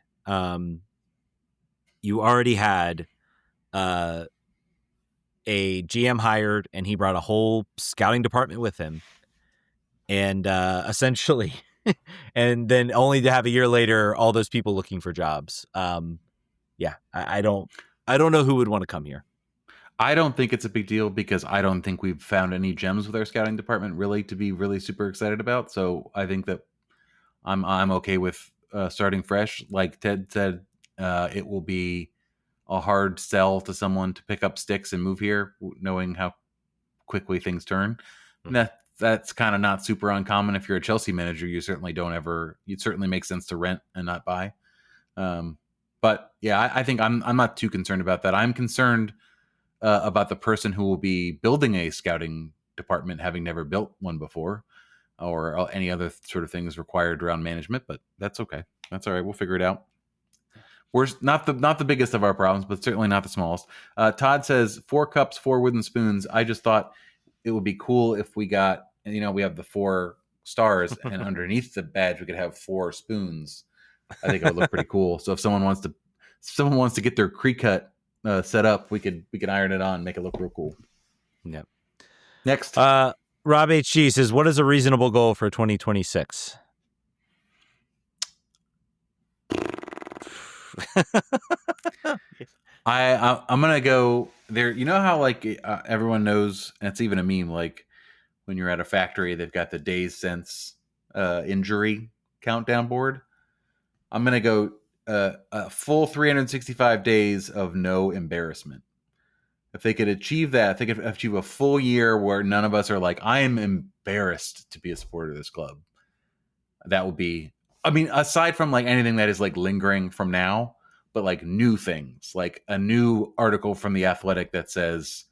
a GM hired, and he brought a whole scouting department with him, and essentially, and then only to have a year later all those people looking for jobs. I don't know who would want to come here. I don't think it's a big deal because I don't think we've found any gems with our scouting department really to be really super excited about. So I think that I'm okay with starting fresh. Like Ted said, it will be a hard sell to someone to pick up sticks and move here, knowing how quickly things turn. Mm-hmm. That's kind of not super uncommon. If you're a Chelsea manager, you'd certainly make sense to rent and not buy. But yeah, I think I'm not too concerned about that. I'm concerned about the person who will be building a scouting department, having never built one before, or any other sort of things required around management. But that's okay. That's all right. We'll figure it out. We're not the biggest of our problems, but certainly not the smallest. Todd says 4 cups, 4 wooden spoons. I just thought it would be cool if we got, we have the 4 stars, and underneath the badge we could have 4 spoons. I think it would look pretty cool. So if someone wants to get their creek cut set up, we could iron it on, make it look real cool. Yep. Next, Rob HG says, "What is a reasonable goal for 2026?" I'm gonna go there. You know how like everyone knows, and it's even a meme. Like when you're at a factory, they've got the days since injury countdown board. I'm gonna go a full 365 days of no embarrassment. If they could achieve that, if they could achieve a full year where none of us are like, I am embarrassed to be a supporter of this club. That would be, aside from like anything that is like lingering from now, but like new things, like a new article from The Athletic that says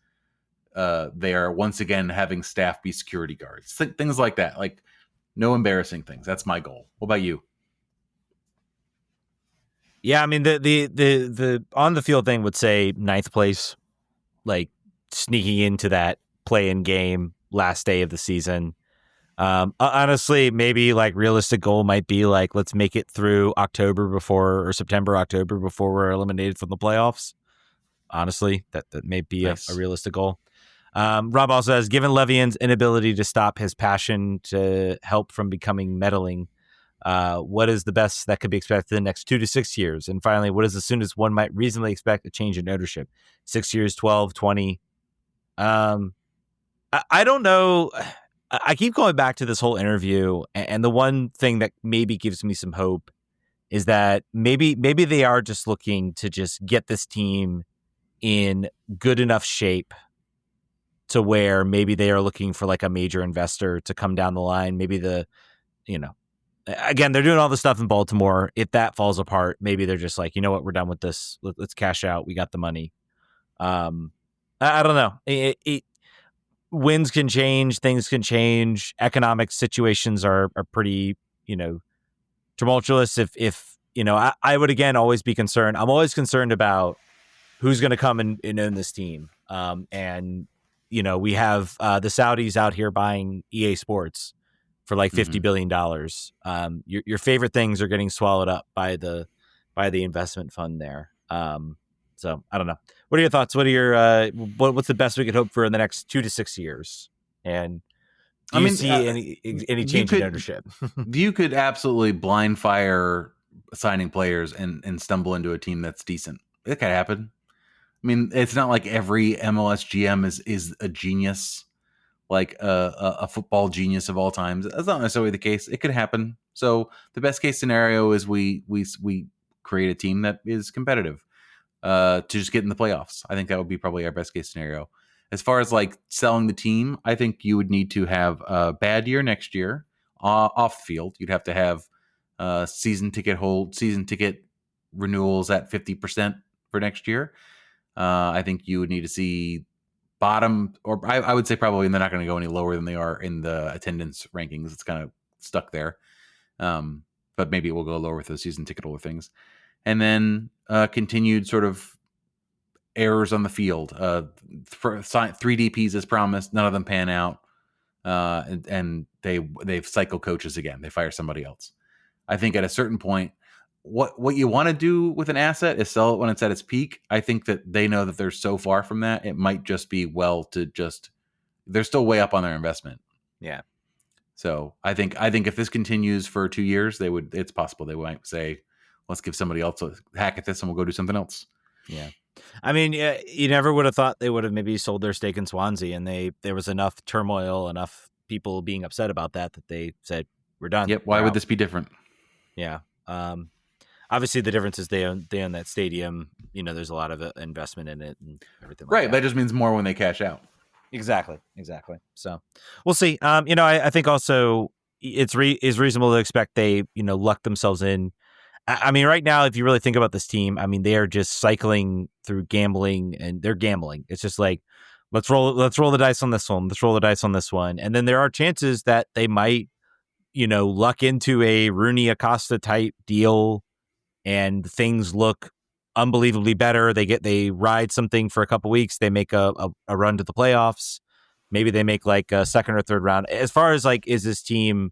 they are once again having staff be security guards, things like that. Like no embarrassing things. That's my goal. What about you? Yeah, the on the field thing would say 9th place, like sneaking into that play-in game last day of the season. Honestly, maybe like realistic goal might be like, let's make it through September, October before we're eliminated from the playoffs. Honestly, that may be nice. a realistic goal. Rob also says, given Levian's inability to stop his passion to help from becoming meddling, what is the best that could be expected in the next 2 to 6 years? And finally, what is as soon as one might reasonably expect a change in ownership? 6 years, 12, 20? I don't know. I keep going back to this whole interview, and the one thing that maybe gives me some hope is that maybe they are just looking to just get this team in good enough shape to where maybe they are looking for like a major investor to come down the line. Maybe again, they're doing all this stuff in Baltimore. If that falls apart, maybe they're just like, you know what, we're done with this. Let's cash out. We got the money. I don't know. Winds can change, things can change. Economic situations are pretty, tumultuous. If I would again always be concerned. I'm always concerned about who's going to come and own this team. And we have the Saudis out here buying EA Sports for like $50 billion. Your favorite things are getting swallowed up by the investment fund there. So I don't know. What are your thoughts? What are your what's the best we could hope for in the next 2 to 6 years? And do you see any change in ownership? You could absolutely blind fire signing players and stumble into a team that's decent. It could happen. It's not like every MLS GM is a genius, like a football genius of all times. That's not necessarily the case. It could happen. So the best case scenario is we create a team that is competitive. To just get in the playoffs. I think that would be probably our best case scenario. As far as like selling the team, I think you would need to have a bad year next year off field. You'd have to have season ticket renewals at 50% for next year. I think you would need to see bottom, or I would say probably they're not going to go any lower than they are in the attendance rankings. It's kind of stuck there. But maybe it will go lower with those season ticket holder things. And then continued sort of errors on the field. 3 DPs as promised, none of them pan out. And they've cycle coaches again. They fire somebody else. I think at a certain point, what you want to do with an asset is sell it when it's at its peak. I think that they know that they're so far from that. It might just be they're still way up on their investment. Yeah. So I think if this continues for 2 years, it's possible they might say, let's give somebody else a hack at this and we'll go do something else. Yeah. I mean, you never would have thought they would have maybe sold their stake in Swansea, and there was enough turmoil, enough people being upset about that they said, we're done. Yep. Why would this be different? Yeah. Obviously the difference is they own that stadium. There's a lot of investment in it and everything like right. That just means more when they cash out. Exactly. So we'll see. I think also it's reasonable to expect they, luck themselves in. I mean, right now, if you really think about this team, I mean, they are just cycling through gambling, and they're gambling. It's just like, let's roll the dice on this one. Let's roll the dice on this one. And then there are chances that they might, luck into a Rooney Acosta type deal and things look unbelievably better. They ride something for a couple weeks. They make a run to the playoffs. Maybe they make like a second or third round. As far as like, is this team,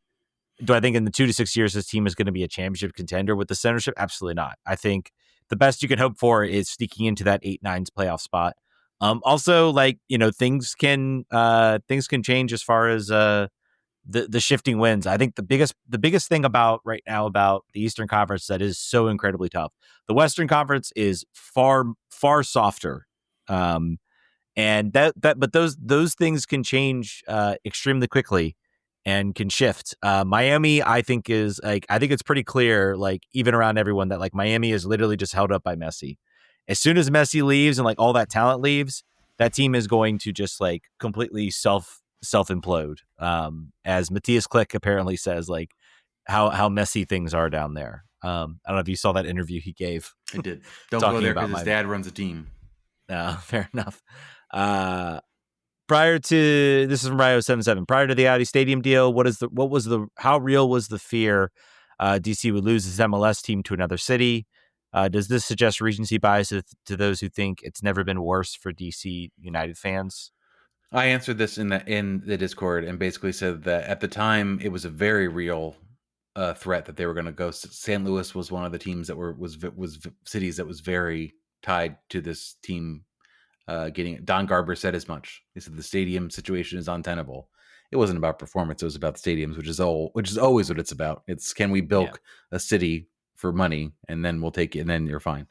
do I think in the 2 to 6 years this team is going to be a championship contender with the centership? Absolutely not. I think the best you can hope for is sneaking into that 8-9 playoff spot. Also, like, things can change as far as the shifting winds. I think the biggest thing about right now about the Eastern Conference that is so incredibly tough. The Western Conference is far softer. And but those things can change extremely quickly and can shift. Miami, I think it's pretty clear, like even around everyone, that like Miami is literally just held up by Messi. As soon as Messi leaves and like all that talent leaves, that team is going to just like completely self implode. As Matthias Klick apparently says, like how messy things are down there. I don't know if you saw that interview he gave. I did. Don't go there because his dad runs a team. Fair enough. Prior to this is from Ryo77. Prior to the Audi Stadium deal, how real was the fear DC would lose his MLS team to another city? Does this suggest recency bias to those who think it's never been worse for DC United fans? I answered this in the Discord and basically said that at the time it was a very real threat that they were going to go. St. Louis was one of the teams that was cities that was very tied to this team. Don Garber said as much. He said the stadium situation is untenable. It wasn't about performance; it was about the stadiums, which is always what it's about. It's can we bilk a city for money, and then we'll take it, and then you're fine.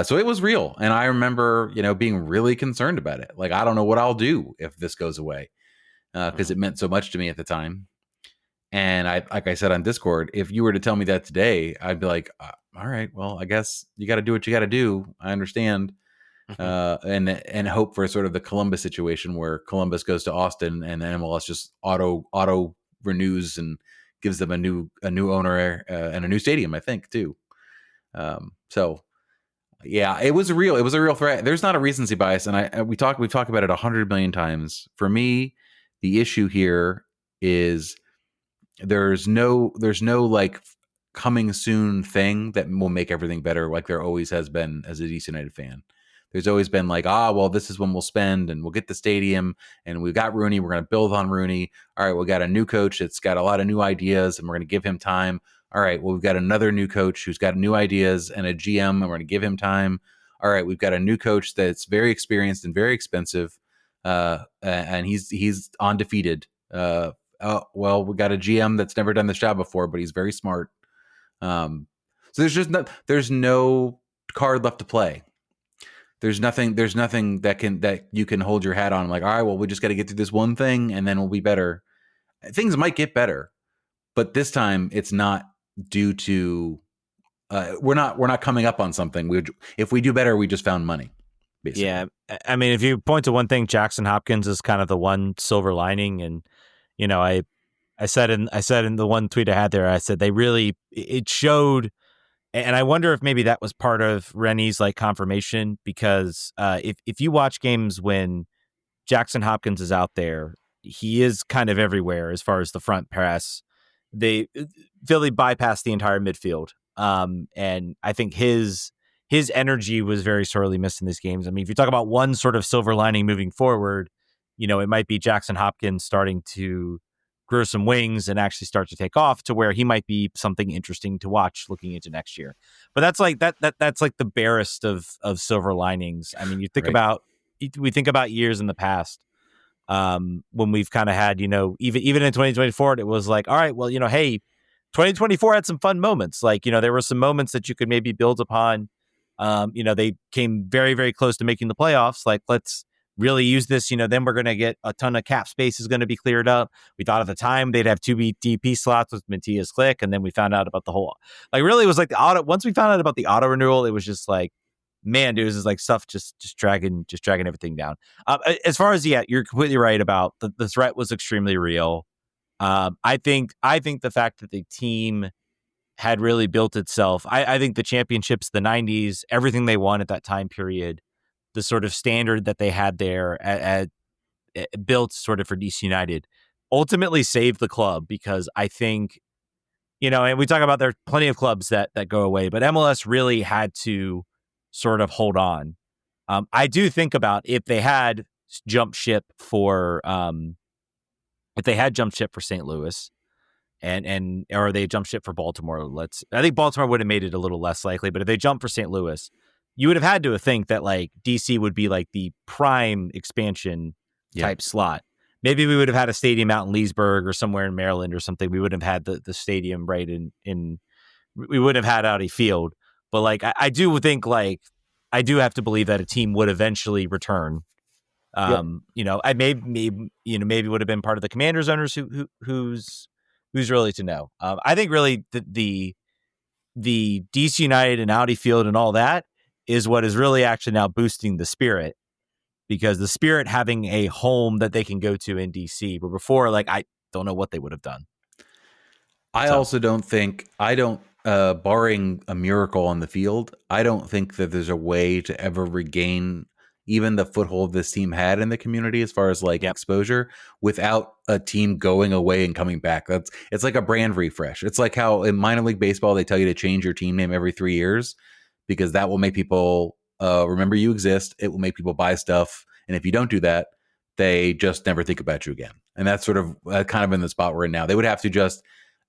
So it was real, and I remember being really concerned about it. Like I don't know what I'll do if this goes away, because it meant so much to me at the time. And like I said on Discord, if you were to tell me that today, I'd be like, all right, well, I guess you got to do what you got to do. I understand. And hope for sort of the Columbus situation where Columbus goes to Austin and the MLS just auto renews and gives them a new owner and a new stadium, I think too. So yeah, it was a real threat. There's not a recency bias, and we've talked about it 100 million times. For me, the issue here is there's no like coming soon thing that will make everything better, like there always has been as a DC United fan. There's always been like, well, this is when we'll spend and we'll get the stadium and we've got Rooney. We're going to build on Rooney. All right, we got a new coach that's got a lot of new ideas and we're going to give him time. All right, well, we've got another new coach who's got new ideas and a GM and we're going to give him time. All right, we've got a new coach that's very experienced and very expensive and he's undefeated. Well, we got a GM that's never done this job before, but he's very smart. So there's no card left to play. There's nothing that you can hold your hat on. Like, all right, well, we just got to get through this one thing and then we'll be better. Things might get better, but this time it's not due to we're not coming up on something. If we do better, we just found money. Basically. Yeah, I mean, if you point to one thing, Jackson Hopkins is kind of the one silver lining, and I said in the one tweet I had there, I said it showed. And I wonder if maybe that was part of Rennie's like confirmation, because if you watch games when Jackson Hopkins is out there. He is kind of everywhere as far as the front press. Philly bypassed the entire midfield. And I think his energy was very sorely missed in these games. I mean, if you talk about one sort of silver lining moving forward, it might be Jackson Hopkins starting to grow some wings and actually start to take off to where he might be something interesting to watch looking into next year. But that's like that's like the barest of silver linings. I mean, we think about years in the past when we've kind of had, even in 2024, it was like, all right, well, hey, 2024 had some fun moments. Like, there were some moments that you could maybe build upon. They came very, very close to making the playoffs. Like, let's really use this. Then we're going to get a ton of cap space is going to be cleared up. We thought at the time they'd have 2 DP slots with Matias Click. And then we found out about the whole, like, really it was like the auto. Once we found out about the auto renewal, it was just like, man, dude, this is like stuff just dragging everything down. As far as, you're completely right about the threat was extremely real. I think the fact that the team had really built itself. I think the championships, the 90s, everything they won at that time period, the sort of standard that they had there at built sort of for DC United, ultimately saved the club because I think, and we talk about there are plenty of clubs that go away, but MLS really had to sort of hold on. I do think about if they had jumped ship for St. Louis or they jumped ship for Baltimore, I think Baltimore would have made it a little less likely, but if they jumped for St. Louis, you would have had to think that like DC would be like the prime expansion type slot. Maybe we would have had a stadium out in Leesburg or somewhere in Maryland or something. We wouldn't have had the stadium right in we wouldn't have had Audi Field. But like I do think like I do have to believe that a team would eventually return. I maybe would have been part of the Commanders owners who's really to know. I think really the DC United and Audi Field and all that is what is really actually now boosting the Spirit, because the Spirit having a home that they can go to in DC, but before, like, I don't know what they would have done. I also don't think, barring a miracle on the field, I don't think that there's a way to ever regain even the foothold this team had in the community as far as like exposure without a team going away and coming back. It's like a brand refresh. It's like how in minor league baseball, they tell you to change your team name every 3 years because that will make people remember you exist. It will make people buy stuff. And if you don't do that, they just never think about you again. And that's sort of kind of in the spot we're in now. They would have to just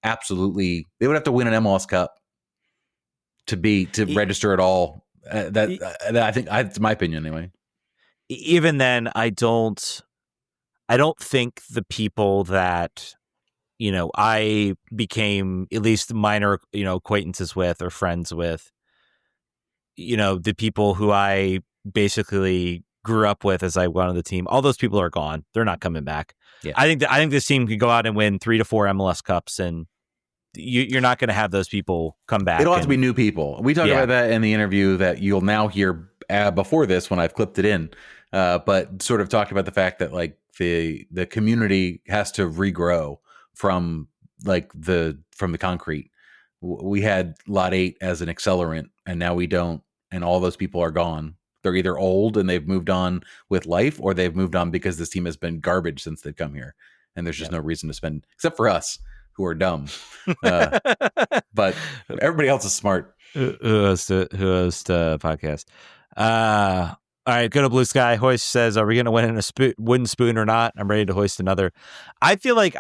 they would have to win an MLS Cup to register at all. I think it's my opinion anyway. Even then, I don't think the people that, I became at least minor, acquaintances with or friends with, the people who I basically grew up with as I went on the team, all those people are gone. They're not coming back. Yeah. I think this team could go out and win 3 to 4 MLS Cups, and you're not going to have those people come back. It'll have to be new people. We talked about that in the interview that you'll now hear before this when I've clipped it in. But sort of talked about the fact that like the community has to regrow from the concrete. We had Lot 8 as an accelerant, and now we don't. And all those people are gone. They're either old and they've moved on with life, or they've moved on because this team has been garbage since they've come here. And there's just no reason to spend, except for us who are dumb. But everybody else is smart. Who hosts the podcast? All right, go to Blue Sky. Hoist says, "Are we going to win in a wooden spoon or not?" I'm ready to hoist another. I feel like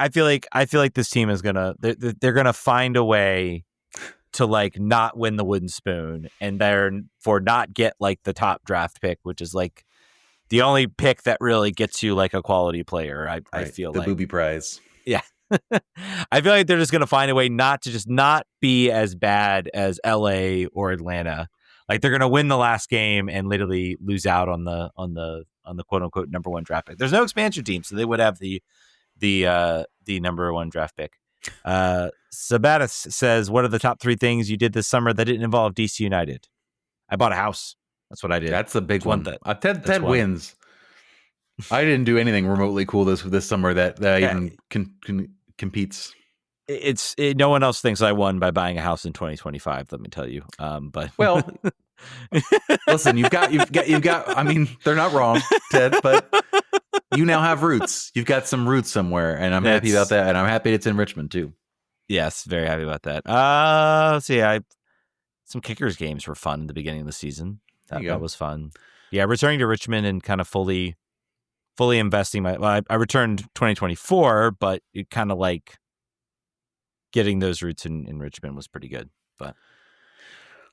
this team is gonna they're gonna find a way to like not win the wooden spoon, and therefore not get like the top draft pick, which is like the only pick that really gets you like a quality player. I feel the booby prize. Yeah. I feel like they're just gonna find a way not be as bad as LA or Atlanta. Like they're gonna win the last game and literally lose out on the quote unquote number 1 draft pick. There's no expansion team, so they would have the number 1 draft pick. Sabatis says, "What are the top 3 things you did this summer that didn't involve DC United?" I bought a house. That's what I did. That's a big one. Ted wins. I didn't do anything remotely cool this summer that even competes. No one else thinks I won by buying a house in 2025. Let me tell you. But well, listen, you've got. I mean, they're not wrong, Ted. But You now have roots. You've got some roots somewhere, and I'm happy about that. And I'm happy it's in Richmond too. Yes, very happy about that. Let's see. Some Kickers games were fun in the beginning of the season. That was fun. Yeah, returning to Richmond and kind of fully investing I returned 2024, but it kind of like getting those roots in Richmond was pretty good. But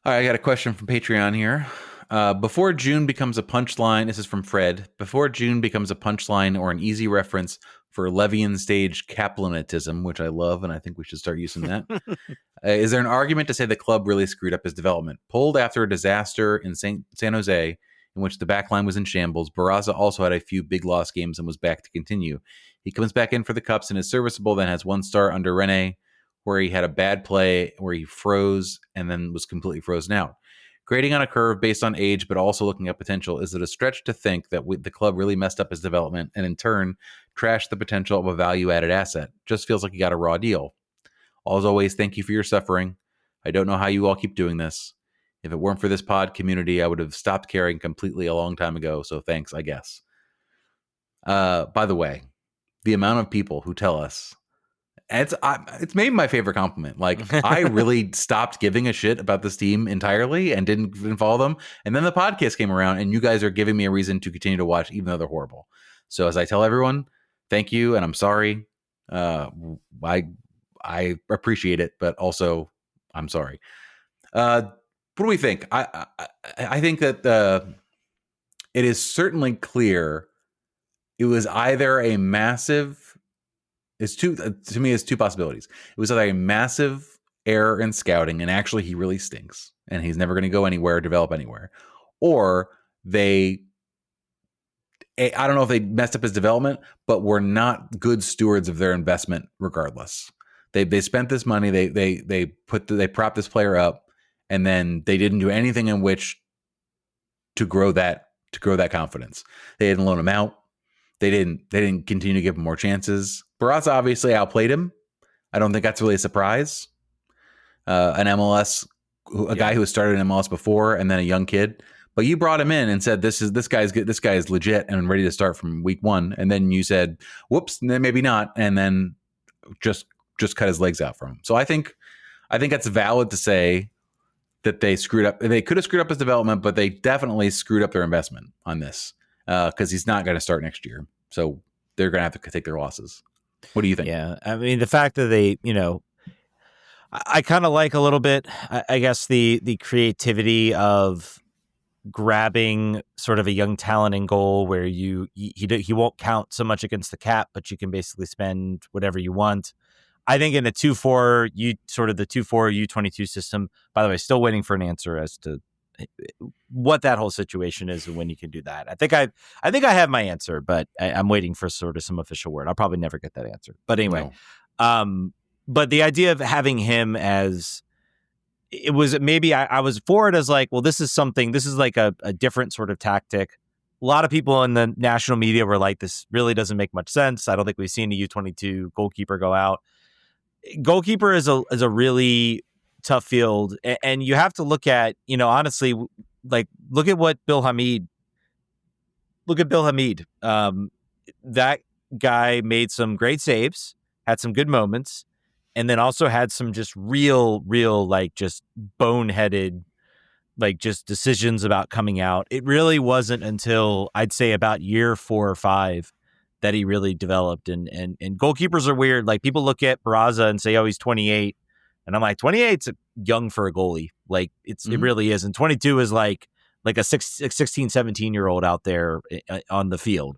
all right, I got a question from Patreon here. Before June becomes a punchline, this is from Fred. Before June becomes a punchline or an easy reference for Levian stage Kaplanitism, which I love, and I think we should start using that. Is there an argument to say the club really screwed up his development? Pulled after a disaster in San Jose, in which the backline was in shambles, Barraza also had a few big loss games and was back to continue. He comes back in for the Cups and is serviceable, then has one start under Rene, where he had a bad play, where he froze and then was completely frozen out. Grading on a curve based on age, but also looking at potential, is it a stretch to think that the club really messed up his development and in turn trashed the potential of a value-added asset? Just feels like he got a raw deal. As always, thank you for your suffering. I don't know how you all keep doing this. If it weren't for this pod community, I would have stopped caring completely a long time ago, so thanks, I guess. By the way, the amount of people who tell us, it's maybe my favorite compliment. Like, I really stopped giving a shit about this team entirely and didn't even follow them. And then the podcast came around and you guys are giving me a reason to continue to watch, even though they're horrible. So as I tell everyone, thank you. And I'm sorry. I appreciate it, but also I'm sorry. What do we think? I think that it is certainly clear it was either a massive, to me, it's two possibilities. It was either a massive error in scouting, and actually he really stinks, and he's never going to go anywhere, develop anywhere. Or I don't know if they messed up his development, but were not good stewards of their investment regardless. They spent this money, they propped this player up, and then they didn't do anything in which to grow that confidence. They didn't loan him out. They didn't continue to give him more chances. Barraza obviously outplayed him. I don't think that's really a surprise. An MLS, guy who has started in MLS before, and then a young kid. But you brought him in and said this guy is legit and ready to start from week one. And then you said, whoops, maybe not, and then just cut his legs out from him. So I think that's valid to say that they screwed up. They could have screwed up his development, but they definitely screwed up their investment on this because he's not going to start next year. So they're going to have to take their losses. What do you think? Yeah, I mean, the fact that they, I kind of like a little bit, I guess, the creativity of grabbing sort of a young talent in goal where he won't count so much against the cap, but you can basically spend whatever you want. I think in a 2-4, the 2-4 U22 system, by the way, still waiting for an answer as to what that whole situation is and when you can do that. I think I have my answer, but I'm waiting for sort of some official word. I'll probably never get that answer. But anyway, but the idea of having him as it was, maybe I was for it as like, well, this is like a different sort of tactic. A lot of people in the national media were like, this really doesn't make much sense. I don't think we've seen a U22 goalkeeper go out. Goalkeeper is a really tough field, and you have to look at, honestly, like, look at Bill Hamid. That guy made some great saves, had some good moments, and then also had some just real, like, just boneheaded, like, just decisions about coming out. It really wasn't until I'd say about year 4 or 5 that he really developed. And goalkeepers are weird. Like, people look at Barraza and say, oh, he's 28. And I'm like, 28's young for a goalie. Like, it really is. And 22 is like a 16, 17-year-old out there on the field.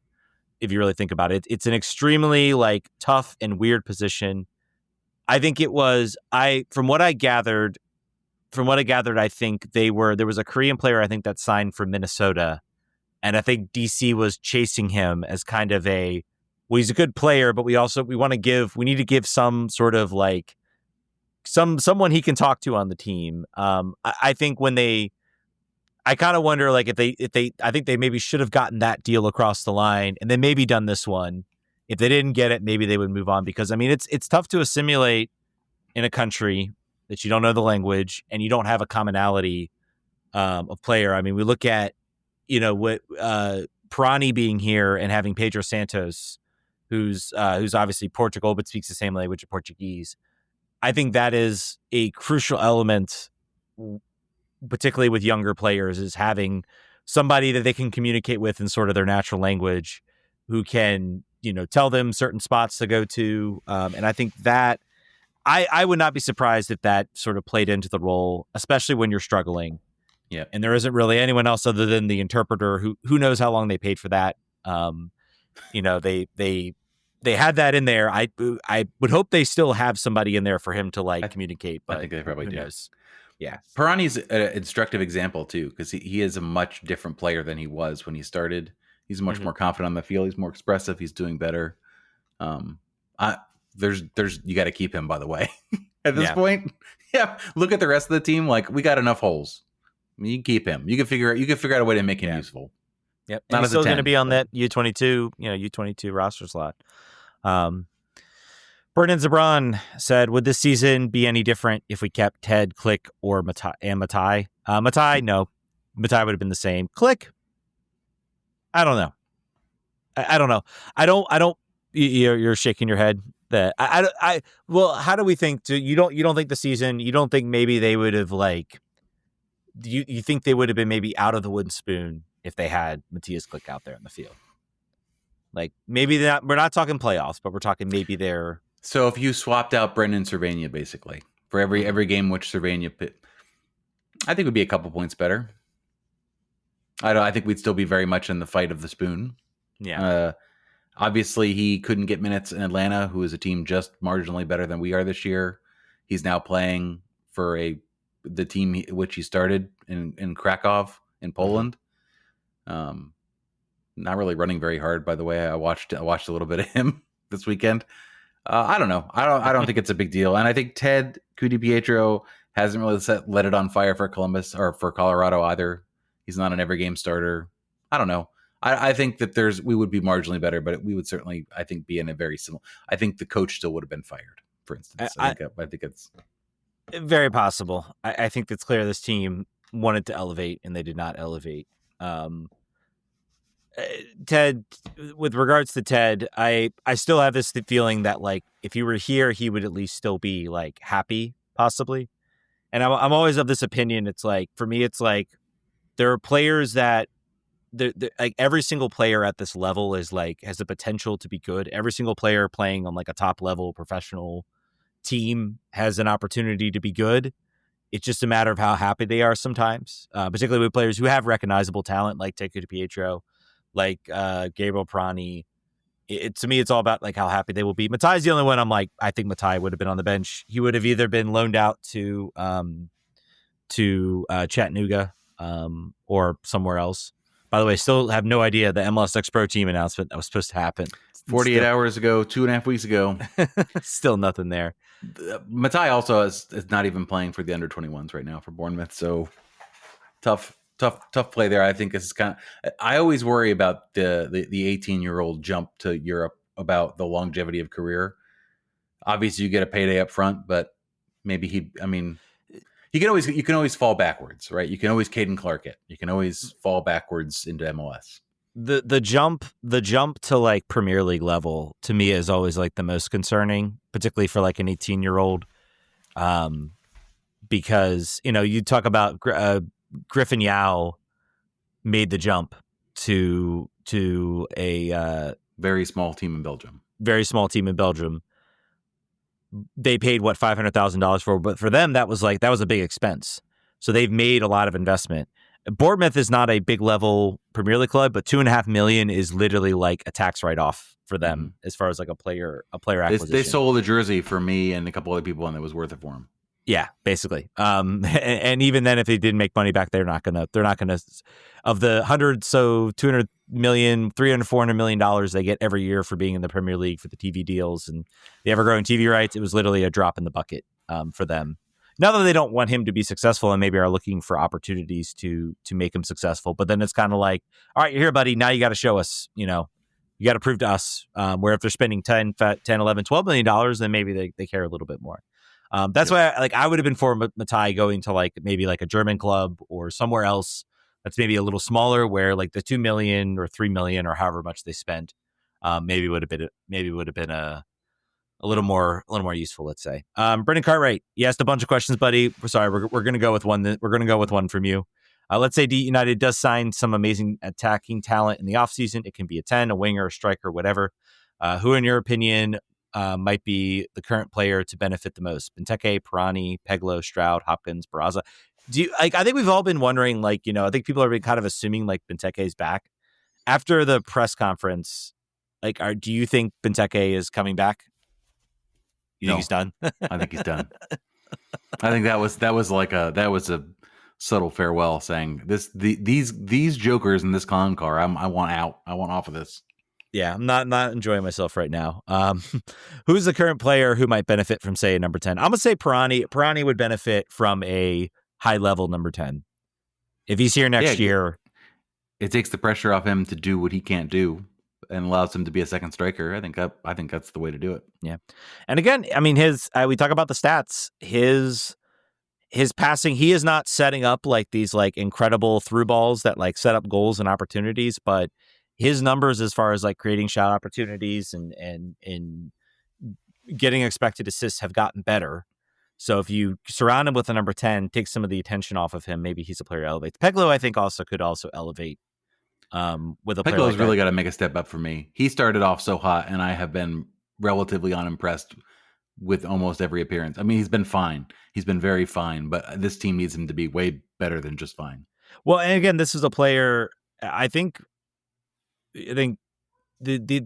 If you really think about it, it's an extremely, like, tough and weird position. I think it was, from what I gathered, I think there was a Korean player, I think, that signed for Minnesota. And I think DC was chasing him as kind of he's a good player, but we need to give some sort of, like, someone he can talk to on the team. I think I kind of wonder, like, I think they maybe should have gotten that deal across the line and then maybe done this one. If they didn't get it, maybe they would move on, because, I mean, it's tough to assimilate in a country that you don't know the language and you don't have a commonality of player. I mean, we look at, what Pirani being here and having Pedro Santos, who's obviously Portugal but speaks the same language of Portuguese. I think that is a crucial element, particularly with younger players, is having somebody that they can communicate with in sort of their natural language, who can, tell them certain spots to go to. And I think that I would not be surprised if that sort of played into the role, especially when you're struggling. Yeah. And there isn't really anyone else other than the interpreter who knows how long they paid for that. They had that in there. I would hope they still have somebody in there for him to communicate. But I think they probably do. Knows? Yeah. Pirani's an instructive example too, because he is a much different player than he was when he started. He's much more confident on the field. He's more expressive. He's doing better. There's you got to keep him, by the way. At this point, yeah. Look at the rest of the team. We got enough holes. You can keep him. You can figure out a way to make him useful. Yep. And he's still going to be on that U22 roster slot. Brendan Zabron said, would this season be any different if we kept Ted, Click, or Matai? Matai, no. Matai would have been the same. Click, I don't know. I don't know. I don't. You're shaking your head. That well, how do we think? You don't think the season? You don't think maybe they would have you think they would have been maybe out of the wooden spoon if they had Matthias Click out there in the field? Maybe we're not talking playoffs, but we're talking maybe they're. So if you swapped out Brendan Cervania, basically for every game which Cervania pit, I think it would be a couple points better. I think we'd still be very much in the fight of the spoon. Yeah. Obviously, he couldn't get minutes in Atlanta, who is a team just marginally better than we are this year. He's now playing for the team which he started in Krakow in Poland. Not really running very hard, by the way. I watched a little bit of him this weekend. I don't know. I don't think it's a big deal. And I think Ted Pietro hasn't really let it on fire for Columbus or for Colorado either. He's not an every game starter. I don't know. I think that we would be marginally better, but we would certainly, I think, be in a very similar. I think the coach still would have been fired, for instance. I think it's very possible. I think it's clear this team wanted to elevate and they did not elevate. Ted, with regards to Ted, I still have this feeling that if he were here, he would at least still be happy, possibly. And I'm always of this opinion. It's for me, it's there are players that every single player at this level is has the potential to be good. Every single player playing on a top level professional team has an opportunity to be good. It's just a matter of how happy they are sometimes, particularly with players who have recognizable talent like Teku Pietro, Gabriel Pirani. To me, it's all about how happy they will be. Matai's the only one I'm I think Matai would have been on the bench. He would have either been loaned out to Chattanooga or somewhere else. By the way, still have no idea the MLS Next Pro team announcement that was supposed to happen. 48 hours ago, 2.5 weeks ago. Still nothing there. Matai also is not even playing for the under 21s right now for Bournemouth. So tough play there. I think this is I always worry about the 18-year-old jump to Europe, about the longevity of career. Obviously, you get a payday up front, but maybe you can always fall backwards, right? You can always Caden Clark it. You can always fall backwards into MLS. The jump to Premier League level to me is always the most concerning, particularly for an 18-year-old. Because you talk about Griffin Yao made the jump to a very small team in Belgium. They paid $500,000 for, but for them that was a big expense. So they've made a lot of investment. Bournemouth is not a big level Premier League club, but $2.5 million is literally a tax write off for them as far as a player acquisition. They sold a jersey for me and a couple other people, and it was worth it for them. Yeah, basically. And even then, if they didn't make money back, they're not gonna of the 200 million, $300, $400 million they get every year for being in the Premier League for the TV deals and the ever-growing TV rights. It was literally a drop in the bucket for them. Not that they don't want him to be successful and maybe are looking for opportunities to make him successful, but then it's kind of all right, you're here, buddy. Now you got to show us, you got to prove to us. Where if they're spending 10, 11, $12 million, then maybe they care a little bit more. That's why I would have been for Matai going to maybe a German club or somewhere else, that's maybe a little smaller, where like the 2 million or 3 million or however much they spent, maybe would have been a little more useful, let's say. Brendan Cartwright, you asked a bunch of questions, buddy. We're sorry, we're going to go with one. We're going to go with one from you. Let's say D United does sign some amazing attacking talent in the offseason. It can be a 10, a winger, a striker, whatever. Who, in your opinion, might be the current player to benefit the most? Benteke, Pirani, Peglo, Stroud, Hopkins, Barraza. I think we've all been wondering, like, I think people are kind of assuming like Benteke's back after the press conference. Like, do you think Benteke is coming back? You think he's done? I think he's done. I think that was a subtle farewell, saying these jokers in this con car. I want out. I want off of this. Yeah, I'm not enjoying myself right now. Who's the current player who might benefit from, say, a number 10? I'm gonna say Pirani. Pirani would benefit from a high level number 10 if he's here next year. It takes the pressure off him to do what he can't do, and allows him to be a second striker. I think that's the way to do it. Yeah. And again, I mean, we talk about the stats, his passing, he is not setting up like these like incredible through balls that like set up goals and opportunities, but his numbers as far as like creating shot opportunities and getting expected assists have gotten better. So if you surround him with a number 10, take some of the attention off of him, maybe he's a player who elevates. Peglo, I think, could also elevate. With a player Peglo's really got to make a step up for me. He started off so hot, and I have been relatively unimpressed with almost every appearance. I mean, he's been fine. He's been very fine, but this team needs him to be way better than just fine. Well, and again, this is a player. I think there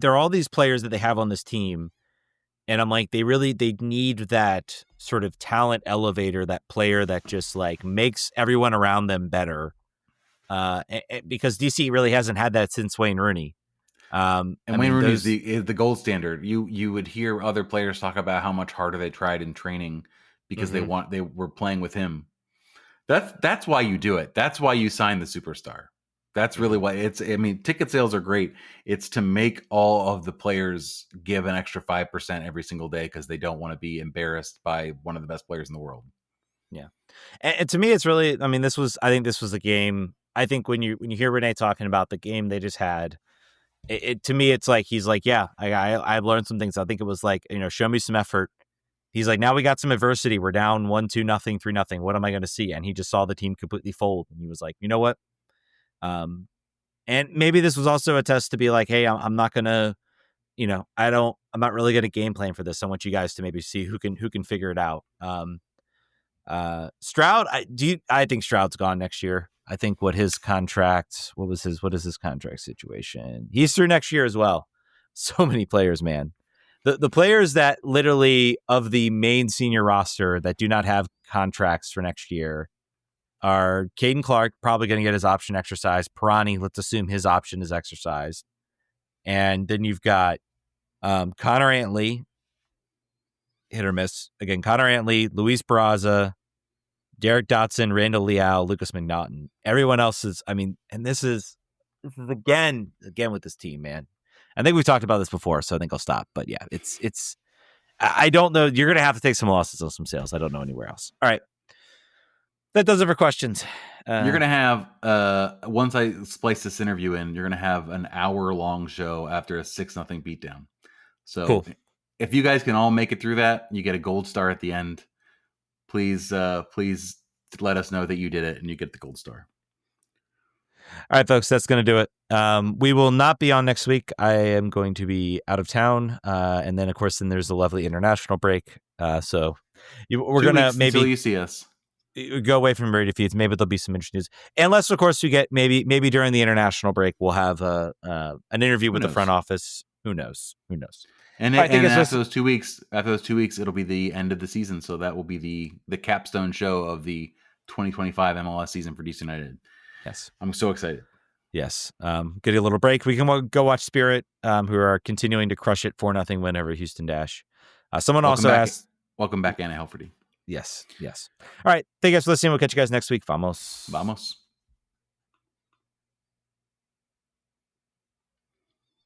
are all these players that they have on this team, and I'm like, they need that sort of talent elevator, that player that just like makes everyone around them better. Because DC really hasn't had that since Wayne Rooney. Wayne Rooney is the gold standard. You would hear other players talk about how much harder they tried in training because they were playing with him. That's why you do it. That's why you sign the superstar. That's really why ticket sales are great. It's to make all of the players give an extra 5% every single day because they don't want to be embarrassed by one of the best players in the world. Yeah. And to me, it's really, I think this was a game. I think when you hear Renee talking about the game they just had, to me, it's like, he's like, yeah, I've learned some things. I think it was like, show me some effort. He's like, now we got some adversity. We're down 1-2, 3-0. What am I going to see? And he just saw the team completely fold. And he was like, you know what? And maybe this was also a test to be like, hey, I'm not going to, I'm not really going to game plan for this. I want you guys to maybe see who can figure it out. Stroud, I think Stroud's gone next year. I think what is his contract situation? He's through next year as well. So many players, man. The players that literally of the main senior roster that do not have contracts for next year are Caden Clark, probably going to get his option exercised. Pirani, let's assume his option is exercised. And then you've got Connor Antley, hit or miss. Again, Connor Antley, Luis Barraza, Derek Dotson, Randall Leal, Lucas McNaughton. Everyone else is, and this is again with this team, man. I think we've talked about this before, so I think I'll stop. But yeah, it's I don't know. You're going to have to take some losses on some sales. I don't know anywhere else. All right. That does it for questions. You're going to have, once I splice this interview in, you're going to have an hour-long show after a 6-0 beatdown. So cool. If you guys can all make it through that, you get a gold star at the end. Please let us know that you did it and you get the gold star. All right, folks, that's going to do it. We will not be on next week. I am going to be out of town. And then, of course, there's the lovely international break. So we're going to maybe... until you see us. Go away from radio feeds. Maybe there'll be some interesting news. Unless, of course, we get maybe during the international break, we'll have an interview with the front office. Who knows? And after those 2 weeks, it'll be the end of the season. So that will be the capstone show of the 2025 MLS season for DC United. Yes. I'm so excited. Yes. Get a little break. We can go watch Spirit, who are continuing to crush it 4-0 win over Houston Dash. Someone asked. Welcome back, Anna Helferty. Yes. All right. Thank you guys for listening. We'll catch you guys next week. Vamos.